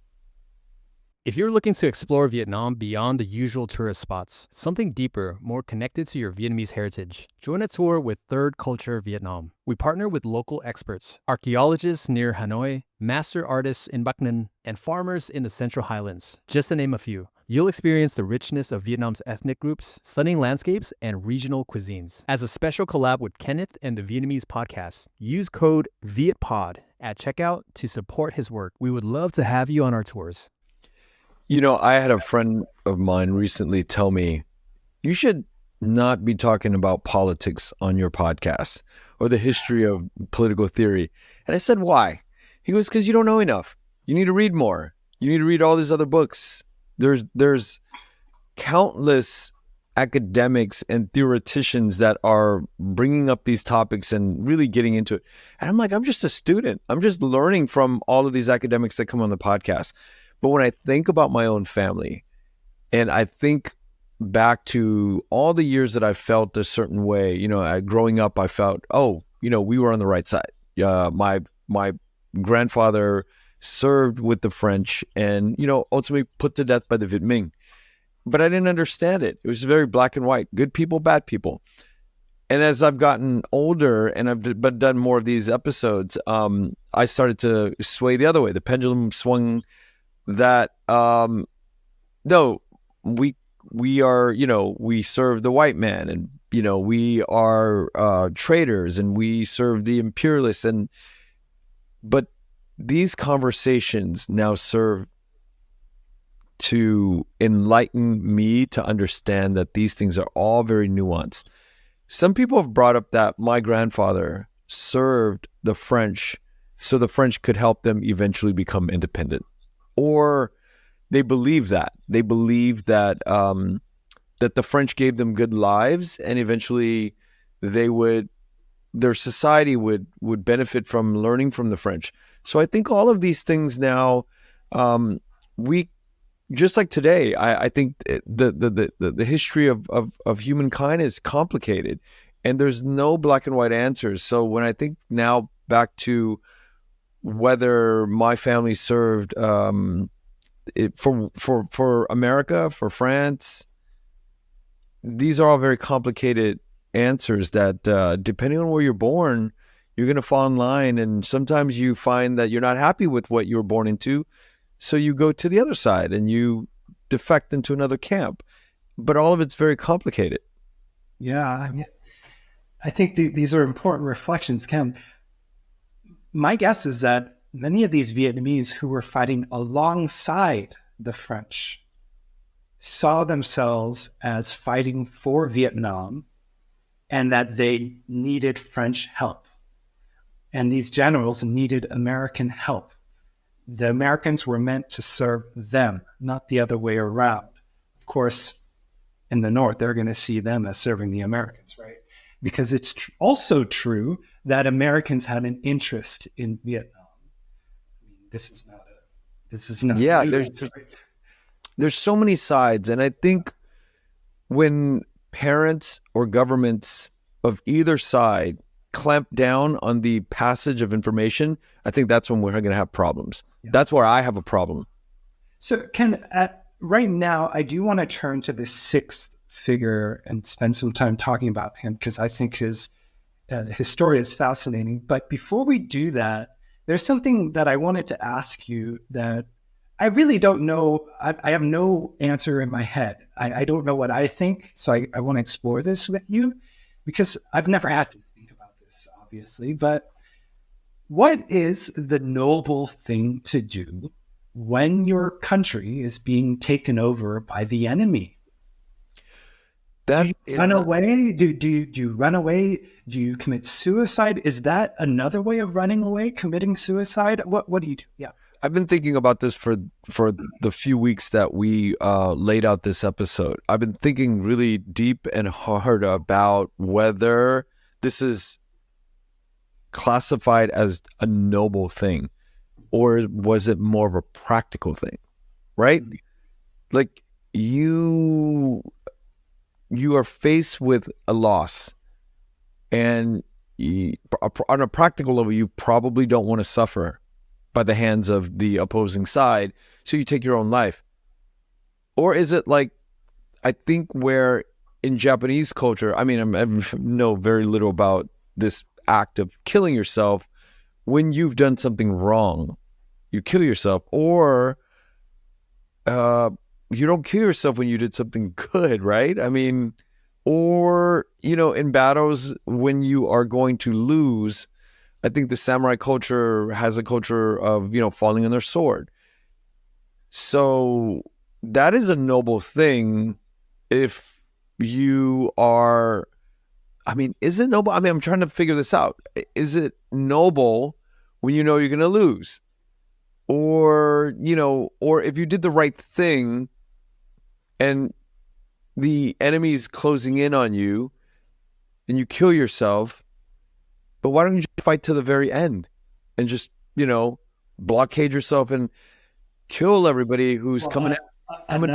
If you're looking to explore Vietnam beyond the usual tourist spots, something deeper, more connected to your Vietnamese heritage, join a tour with Third Culture Vietnam. We partner with local experts, archaeologists near Hanoi, master artists in Bac Ninh, and farmers in the Central Highlands, just to name a few. You'll experience the richness of Vietnam's ethnic groups, stunning landscapes, and regional cuisines. As a special collab with Kenneth and the Vietnamese podcast, use code VIETPOD at checkout to support his work. We would love to have you on our tours. I had a friend of mine recently tell me, you should not be talking about politics on your podcast or the history of political theory. And I said, why? He goes, because you don't know enough. You need to read more. You need to read all these other books. There's countless academics and theoreticians that are bringing up these topics and really getting into it. And I'm like, I'm just a student. I'm just learning from all of these academics that come on the podcast. But when I think about my own family, and I think back to all the years that I felt a certain way, growing up, I felt, we were on the right side. My grandfather served with the French and, ultimately put to death by the Viet Minh. But I didn't understand it. It was very black and white, good people, bad people. And as I've gotten older and I've done more of these episodes, I started to sway the other way. The pendulum swung that, no, we are, we serve the white man, and, we are traitors, and we serve the imperialists. But these conversations now serve to enlighten me to understand that these things are all very nuanced. Some people have brought up that my grandfather served the French so the French could help them eventually become independent. Or they believe that. They believe that that the French gave them good lives, and eventually their society would benefit from learning from the French. So I think all of these things now, we just like today, I think the history of humankind is complicated, and there's no black and white answers. So when I think now back to whether my family served for America, for France, these are all very complicated answers that depending on where you're born, you're going to fall in line. And sometimes you find that you're not happy with what you were born into, so you go to the other side and you defect into another camp. But all of it's very complicated. Yeah, I think these are important reflections, Ken. My guess is that many of these Vietnamese who were fighting alongside the French saw themselves as fighting for Vietnam, and that they needed French help. And these generals needed American help. The Americans were meant to serve them, not the other way around. Of course, in the North, they're going to see them as serving the Americans, right? Because it's also true that Americans had an interest in Vietnam. I mean, this is not. Yeah, news, there's so many sides, and I think when parents or governments of either side clamp down on the passage of information, I think that's when we're going to have problems. Yeah. That's where I have a problem. So, Ken, right now, I do want to turn to the sixth figure and spend some time talking about him, because I think his story is fascinating. But before we do that, there's something that I wanted to ask you that I really don't know. I have no answer in my head. I don't know what I think. So I want to explore this with you, because I've never had to think about this, obviously. But what is the noble thing to do when your country is being taken over by the enemy? Do you run away? Do you run away? Do you commit suicide? Is that another way of running away, committing suicide? What do you do? Yeah. I've been thinking about this for the few weeks that we laid out this episode. I've been thinking really deep and hard about whether this is classified as a noble thing, or was it more of a practical thing, right? Like you are faced with a loss, and on a practical level, you probably don't want to suffer by the hands of the opposing side, so you take your own life. Or is it like, I think where in Japanese culture, I mean, I know very little about this act of killing yourself. When you've done something wrong, you kill yourself. Or you don't kill yourself when you did something good, right? I mean, or, in battles when you are going to lose, I think the samurai culture has a culture of, falling on their sword. So that is a noble thing if you are, I mean, is it noble? I mean, I'm trying to figure this out. Is it noble when you know you're going to lose? Or, or if you did the right thing and the enemy's closing in on you and you kill yourself, but why don't you just fight to the very end and just, blockade yourself and kill everybody who's coming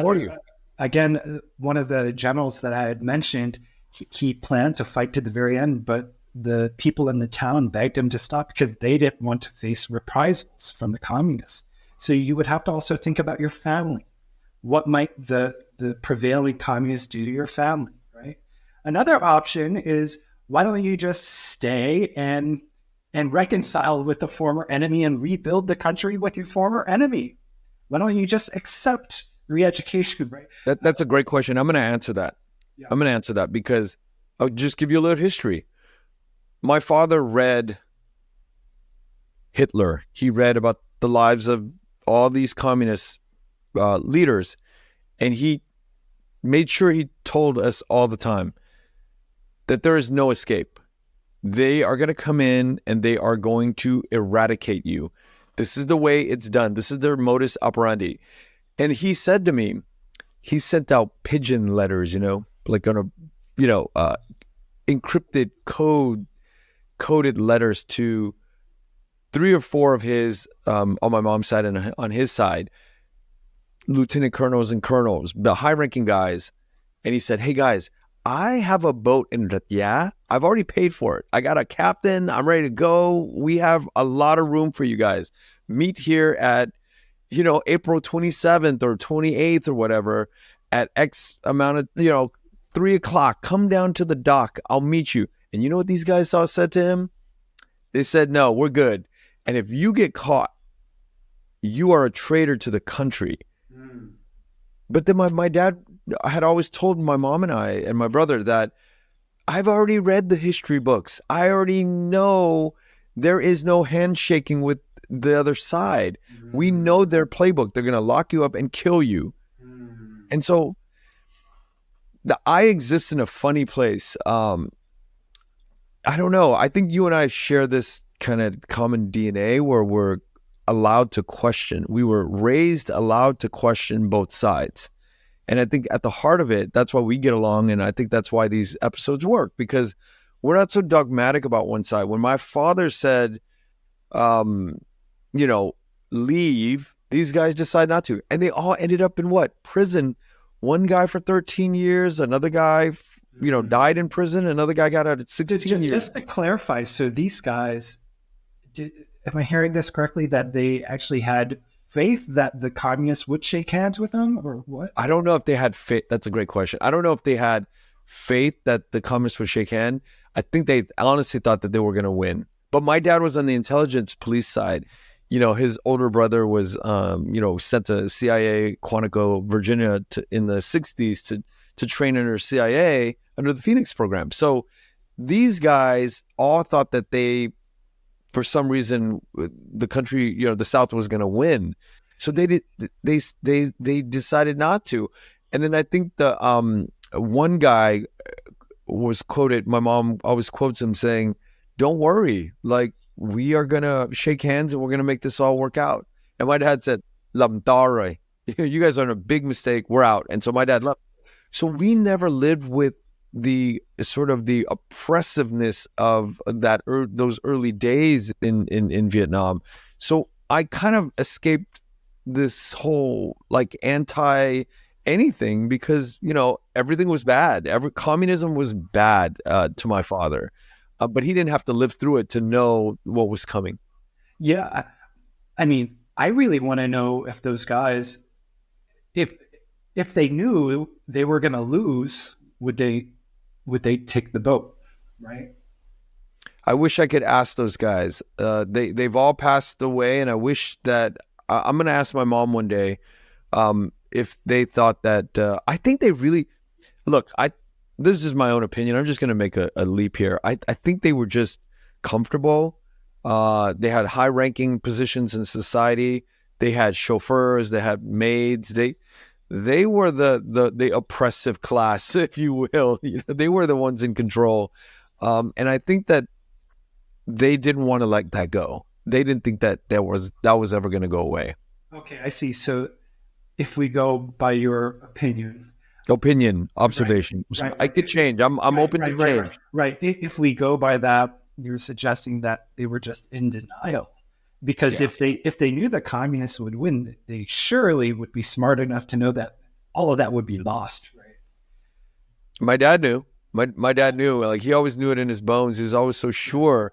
for you? Again, one of the generals that I had mentioned, he planned to fight to the very end, but the people in the town begged him to stop because they didn't want to face reprisals from the communists. So you would have to also think about your family. What might the prevailing communists do to your family, right? Another option is, why don't you just stay and reconcile with the former enemy and rebuild the country with your former enemy? Why don't you just accept re-education, right? That's a great question. I'm going to answer that. Yeah. I'm going to answer that because I'll just give you a little history. My father read Hitler. He read about the lives of all these communist leaders, and he made sure he told us all the time that there is no escape. They are going to come in and they are going to eradicate you. This is the way it's done. This is their modus operandi. And he said to me, he sent out pigeon letters, like on a, encrypted coded letters to 3 or 4 of his, on my mom's side and on his side, lieutenant colonels and colonels, the high-ranking guys. And he said, hey guys, I have a boat in Ratya. I've already paid for it. I got a captain. I'm ready to go. We have a lot of room for you guys. Meet here at, April 27th or 28th or whatever at X amount of, 3 o'clock. Come down to the dock. I'll meet you. And you know what these guys said to him? They said, no, we're good. And if you get caught, you are a traitor to the country. Mm. But then my dad had always told my mom and I and my brother that I've already read the history books. I already know there is no handshaking with the other side. Mm. We know their playbook. They're going to lock you up and kill you. Mm. And so I exist in a funny place. I don't know. I think you and I share this kind of common DNA where we're allowed to question. We were raised allowed to question both sides. And I think at the heart of it, that's why we get along. And I think that's why these episodes work, because we're not so dogmatic about one side. When my father said, leave, these guys decide not to. And they all ended up in what? Prison. One guy for 13 years, another guy died in prison. Another guy got out at 16 years. Just to clarify, so these guys, am I hearing this correctly, that they actually had faith that the communists would shake hands with them, or what? I don't know if they had faith. That's a great question. I don't know if they had faith that the communists would shake hand. I think they honestly thought that they were going to win. But my dad was on the intelligence police side. His older brother was, sent to CIA, Quantico, Virginia in the 60s to train under CIA under the Phoenix program. So these guys all thought that they, for some reason, the country, the South was going to win. So they decided not to. And then I think the one guy was quoted, my mom always quotes him saying, don't worry, like, we are going to shake hands and we're going to make this all work out. And my dad said, Lam tare. You guys are in a big mistake. We're out. And so my dad left. So we never lived with the sort of the oppressiveness of those early days in Vietnam. So I kind of escaped this whole like anti anything because, everything was bad. Communism was bad to my father. But he didn't have to live through it to know what was coming. Yeah. I mean, I really want to know if those guys, if they knew they were going to lose, would they take the boat, right? I wish I could ask those guys. They've all passed away, and I wish that I'm going to ask my mom one day if they thought that. I think they really look. This is my own opinion. I'm just going to make a leap here. I think they were just comfortable. They had high-ranking positions in society. They had chauffeurs. They had maids. they were the oppressive class, if you will. They were the ones in control. And I think that they didn't want to let that go. They didn't think that was ever going to go away. Okay, I see. So if we go by your opinion, observation, right. I could change. I'm open to change. Right. If we go by that, you're suggesting that they were just in denial. Because if they knew the communists would win, they surely would be smart enough to know that all of that would be lost, right? My dad knew. My dad knew. Like, he always knew it in his bones. He was always so sure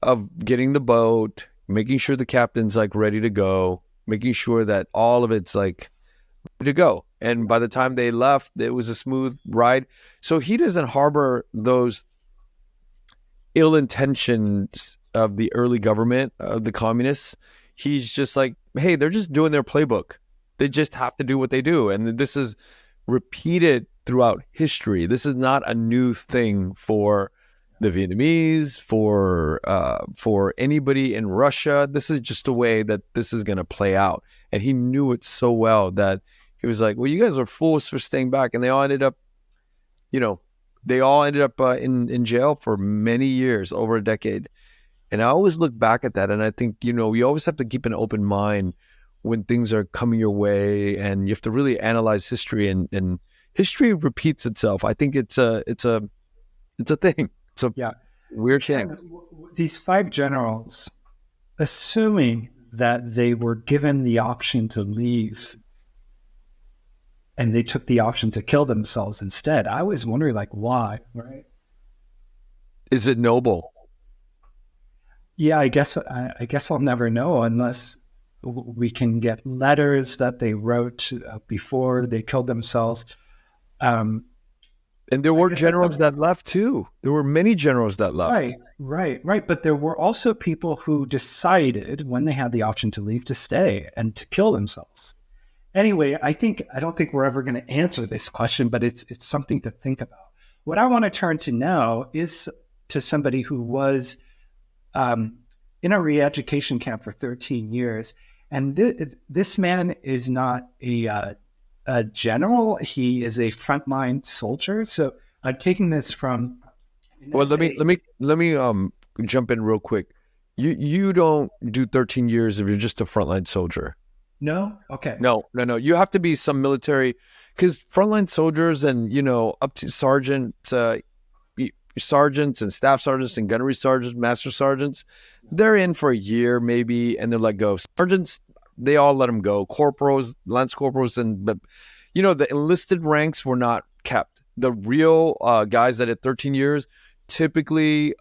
of getting the boat, making sure the captain's like ready to go, making sure that all of it's like ready to go. And by the time they left, it was a smooth ride. So he doesn't harbor those ill intentions of the early government, of the communists. He's just like, hey, they're just doing their playbook. They just have to do what they do. And this is repeated throughout history. This is not a new thing for the Vietnamese, for anybody in Russia. This is just a way that this is going to play out. And he knew it so well that he was like, well, you guys are fools for staying back. And they all ended up, in jail for many years, over a decade. And I always look back at that, and I think, you always have to keep an open mind when things are coming your way, and you have to really analyze history, and history repeats itself. I think it's a thing. It's a weird thing. These 5 generals, assuming that they were given the option to leave, and they took the option to kill themselves instead, I was wondering, like, why, right? Is it noble? Yeah, I guess I'll never know unless we can get letters that they wrote before they killed themselves. And there were generals that left too. There were many generals that left. Right. But there were also people who decided, when they had the option to leave, to stay and to kill themselves. Anyway, I don't think we're ever going to answer this question, but it's something to think about. What I want to turn to now is to somebody who was in a re-education camp for 13 years. And this man is not a general. He is a frontline soldier. So I'm taking this from... Well, let me jump in real quick. You don't do 13 years if you're just a frontline soldier. No? Okay. No. You have to be some military, because frontline soldiers and, up to sergeants and staff sergeants and gunnery sergeants, master sergeants, they're in for a year maybe, and they're let go. Sergeants, they all let them go. Corporals, lance corporals, the enlisted ranks were not kept. The real guys that had 13 years, typically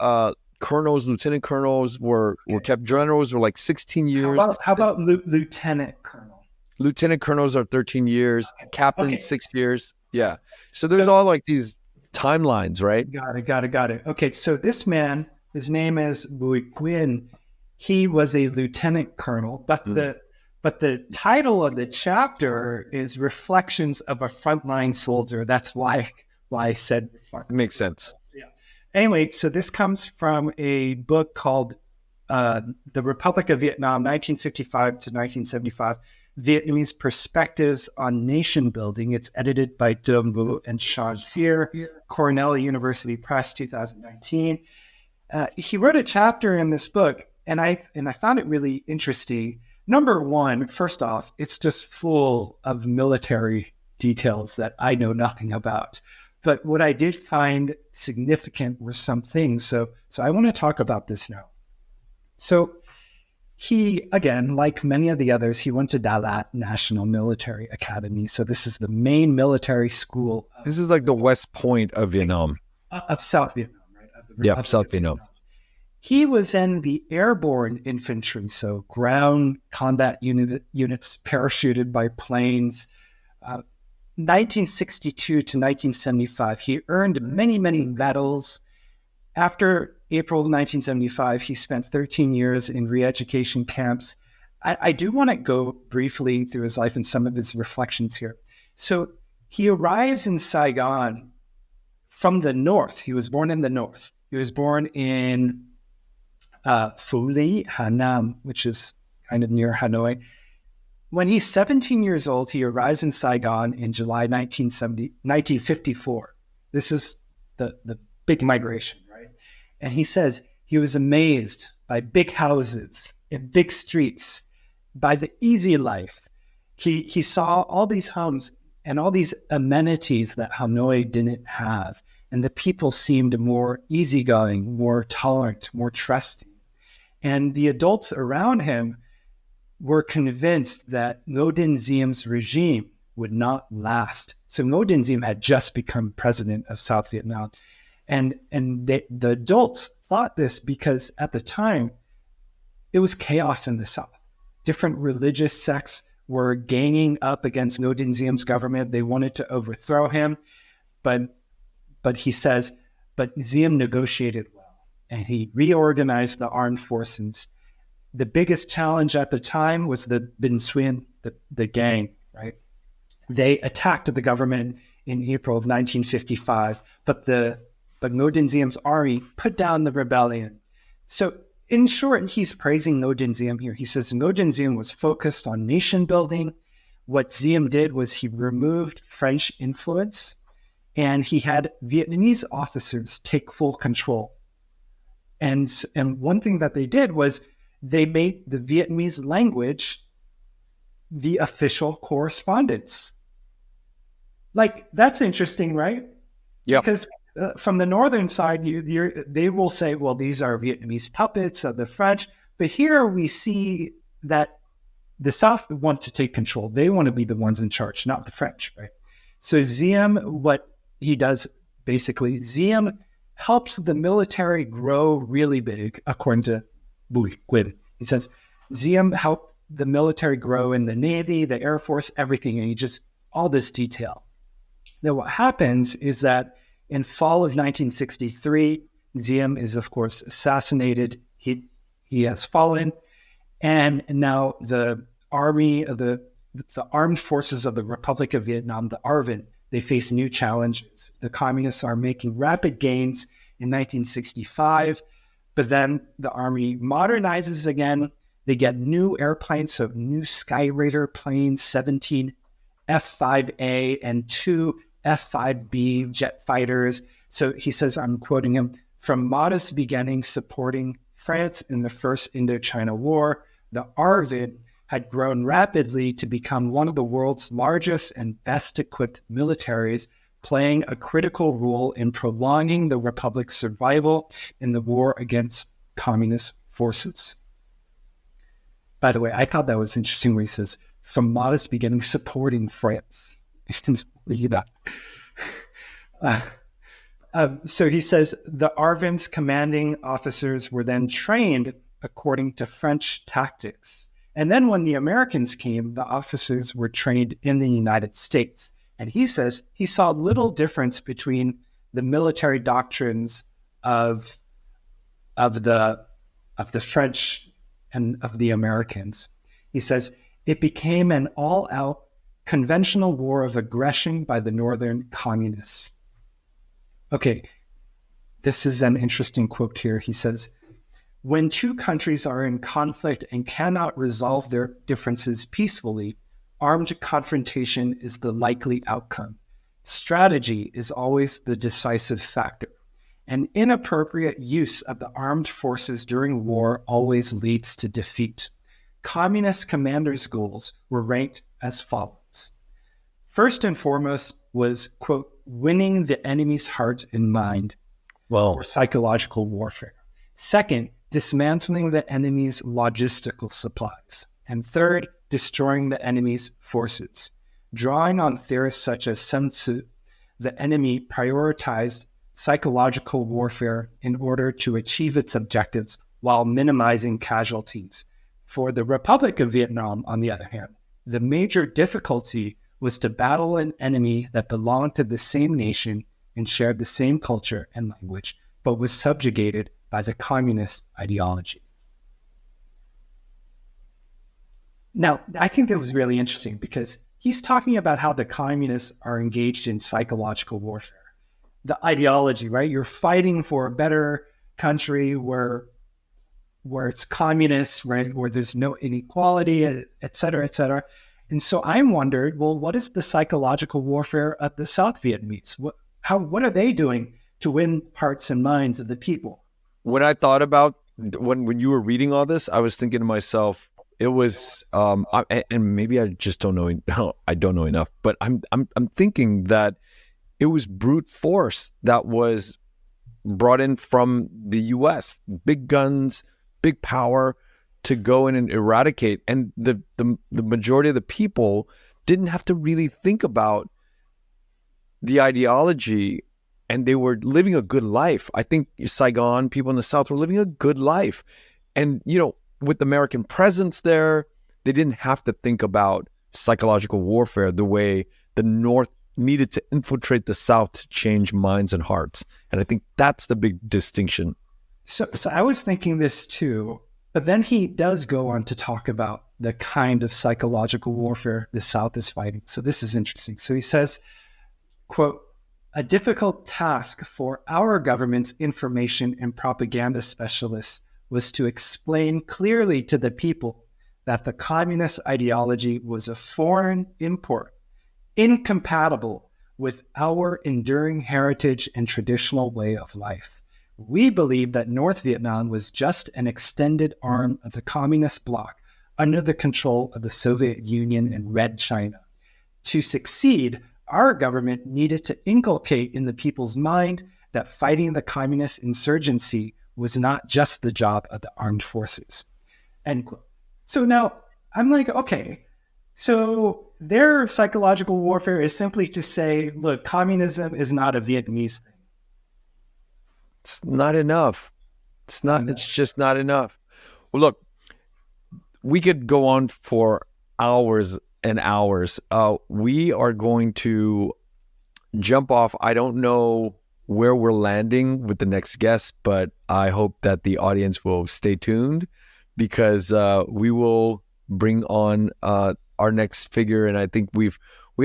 colonels, lieutenant colonels were kept. Generals were like 16 years. How about lieutenant colonel? Lieutenant colonels are 13 years. Captains, 6 years. Yeah. So there's all like these timelines, right? Got it. Okay, so this man, his name is Nguyen. He was a lieutenant colonel, but the title of the chapter is Reflections of a Frontline Soldier. That's why I said makes sense. Yeah. Anyway, so this comes from a book called The Republic of Vietnam, 1955 to 1975. Vietnamese Perspectives on Nation Building. It's edited by Dom Vu and Sean Fear, Cornell University Press, 2019. He wrote a chapter in this book, and I found it really interesting. Number one, first off, it's just full of military details that I know nothing about. But what I did find significant were some things. So I want to talk about this now. So he, again, like many of the others, he went to Dalat National Military Academy. So this is the main military school. This is like the West Point of Vietnam. Of South Vietnam, right? South Vietnam. He was in the airborne infantry, so ground combat units parachuted by planes. 1962 to 1975, he earned many, many medals. After April 1975, he spent 13 years in re-education camps. I do want to go briefly through his life and some of his reflections here. So he arrives in Saigon from the north. He was born in the north. He was born in Phu Li, Hà Nam, which is kind of near Hanoi. When he's 17 years old, he arrives in Saigon in July 1954. This is the big migration, right? And he says he was amazed by big houses and big streets, by the easy life. He saw all these homes and all these amenities that Hanoi didn't have. And the people seemed more easygoing, more tolerant, more trusting. And the adults around him were convinced that Ngo Dinh Diem's regime would not last. So Ngo Dinh Diem had just become president of South Vietnam. And the adults thought this because at the time, it was chaos in the South. Different religious sects were ganging up against Ngo Dinh Diem's government. They wanted to overthrow him. But he says, but Diem negotiated well, and he reorganized the armed forces. The biggest challenge at the time was the Binh Xuyen, the gang, right? They attacked the government in April of 1955, but Ngo Dinh Diem's army put down the rebellion. So in short, he's praising Ngo Dinh Diem here. He says Ngo Dinh Diem was focused on nation building. What Diem did was he removed French influence, and he had Vietnamese officers take full control. And one thing that they did was they made the Vietnamese language the official correspondence. Like, that's interesting, right? Yeah. Because from the northern side, they will say, well, these are Vietnamese puppets of the French. But here we see that the South want to take control. They want to be the ones in charge, not the French, right? So Diem, what he does, basically, Diem helps the military grow really big, according to Bùi Quỳnh. He says, Diem helped the military grow in the Navy, the Air Force, everything, and he just, all this detail. Now, what happens is that in fall of 1963, Diem is, of course, assassinated. He has fallen, and now the army of the armed forces of the Republic of Vietnam, the ARVN, they face new challenges. The communists are making rapid gains in 1965, but then the army modernizes again. They get new airplanes, so new Skyraider planes, 17 F-5A and 2 F-5B jet fighters. So he says, I'm quoting him, from modest beginnings supporting France in the First Indochina War, the ARVN had grown rapidly to become one of the world's largest and best equipped militaries, playing a critical role in prolonging the Republic's survival in the war against communist forces. By the way, I thought that was interesting where he says, from modest beginnings supporting France. So he says the ARVN's commanding officers were then trained according to French tactics. And then when the Americans came, the officers were trained in the United States. And he says he saw little difference between the military doctrines of the French and of the Americans. He says it became an all-out conventional war of aggression by the Northern communists. Okay, this is an interesting quote here. He says, when two countries are in conflict and cannot resolve their differences peacefully, armed confrontation is the likely outcome. Strategy is always the decisive factor. An inappropriate use of the armed forces during war always leads to defeat. Communist commanders' goals were ranked as follows. First and foremost was, quote, winning the enemy's heart and mind, or psychological warfare. Second, dismantling the enemy's logistical supplies. And third, destroying the enemy's forces. Drawing on theorists such as Sun Tzu, the enemy prioritized psychological warfare in order to achieve its objectives while minimizing casualties. For the Republic of Vietnam, on the other hand, the major difficulty was to battle an enemy that belonged to the same nation and shared the same culture and language, but was subjugated by the communist ideology. Now, I think this is really interesting because he's talking about how the communists are engaged in psychological warfare. The ideology, right? You're fighting for a better country where where it's communist, right, where there's no inequality, et cetera, et cetera. And so I wondered, well, what is the psychological warfare of the South Vietnamese? What are they doing to win hearts and minds of the people? When I thought about when you were reading all this, I was thinking to myself, it was, and maybe I just don't know. I don't know enough, but I'm thinking that it was brute force that was brought in from the U.S. Big guns, big power to go in and eradicate, and the majority of the people didn't have to really think about the ideology, and they were living a good life. I think Saigon people in the South were living a good life, and with American presence there, they didn't have to think about psychological warfare the way the North needed to infiltrate the South to change minds and hearts. And I think that's the big distinction. So I was thinking this too, but then he does go on to talk about the kind of psychological warfare the South is fighting. So this is interesting. So he says, quote, "A difficult task for our government's information and propaganda specialists was to explain clearly to the people that the communist ideology was a foreign import, incompatible with our enduring heritage and traditional way of life. We believed that North Vietnam was just an extended arm of the communist bloc under the control of the Soviet Union and Red China. To succeed, our government needed to inculcate in the people's mind that fighting the communist insurgency was not just the job of the armed forces." End quote. So now I'm like, okay, so their psychological warfare is simply to say, look, communism is not a Vietnamese thing. It's not enough. It's just not enough. Well, look, we could go on for hours and hours. We are going to jump off. I don't know where we're landing with the next guest, but I hope that the audience will stay tuned, because we will bring on our next figure. And I think we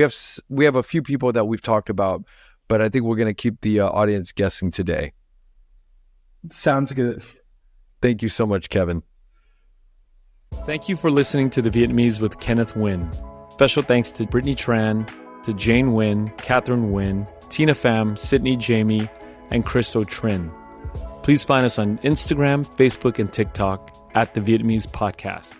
have a few people that we've talked about, but I think we're going to keep the audience guessing today. Sounds good. Thank you so much, Kevin. Thank you for listening to The Vietnamese with Kenneth Nguyen. Special thanks to Brittany Tran, to Jane Nguyen, Catherine Nguyen, Tina Pham, Sydney Jamie, and Christo Trin. Please find us on Instagram, Facebook, and TikTok at The Vietnamese Podcast.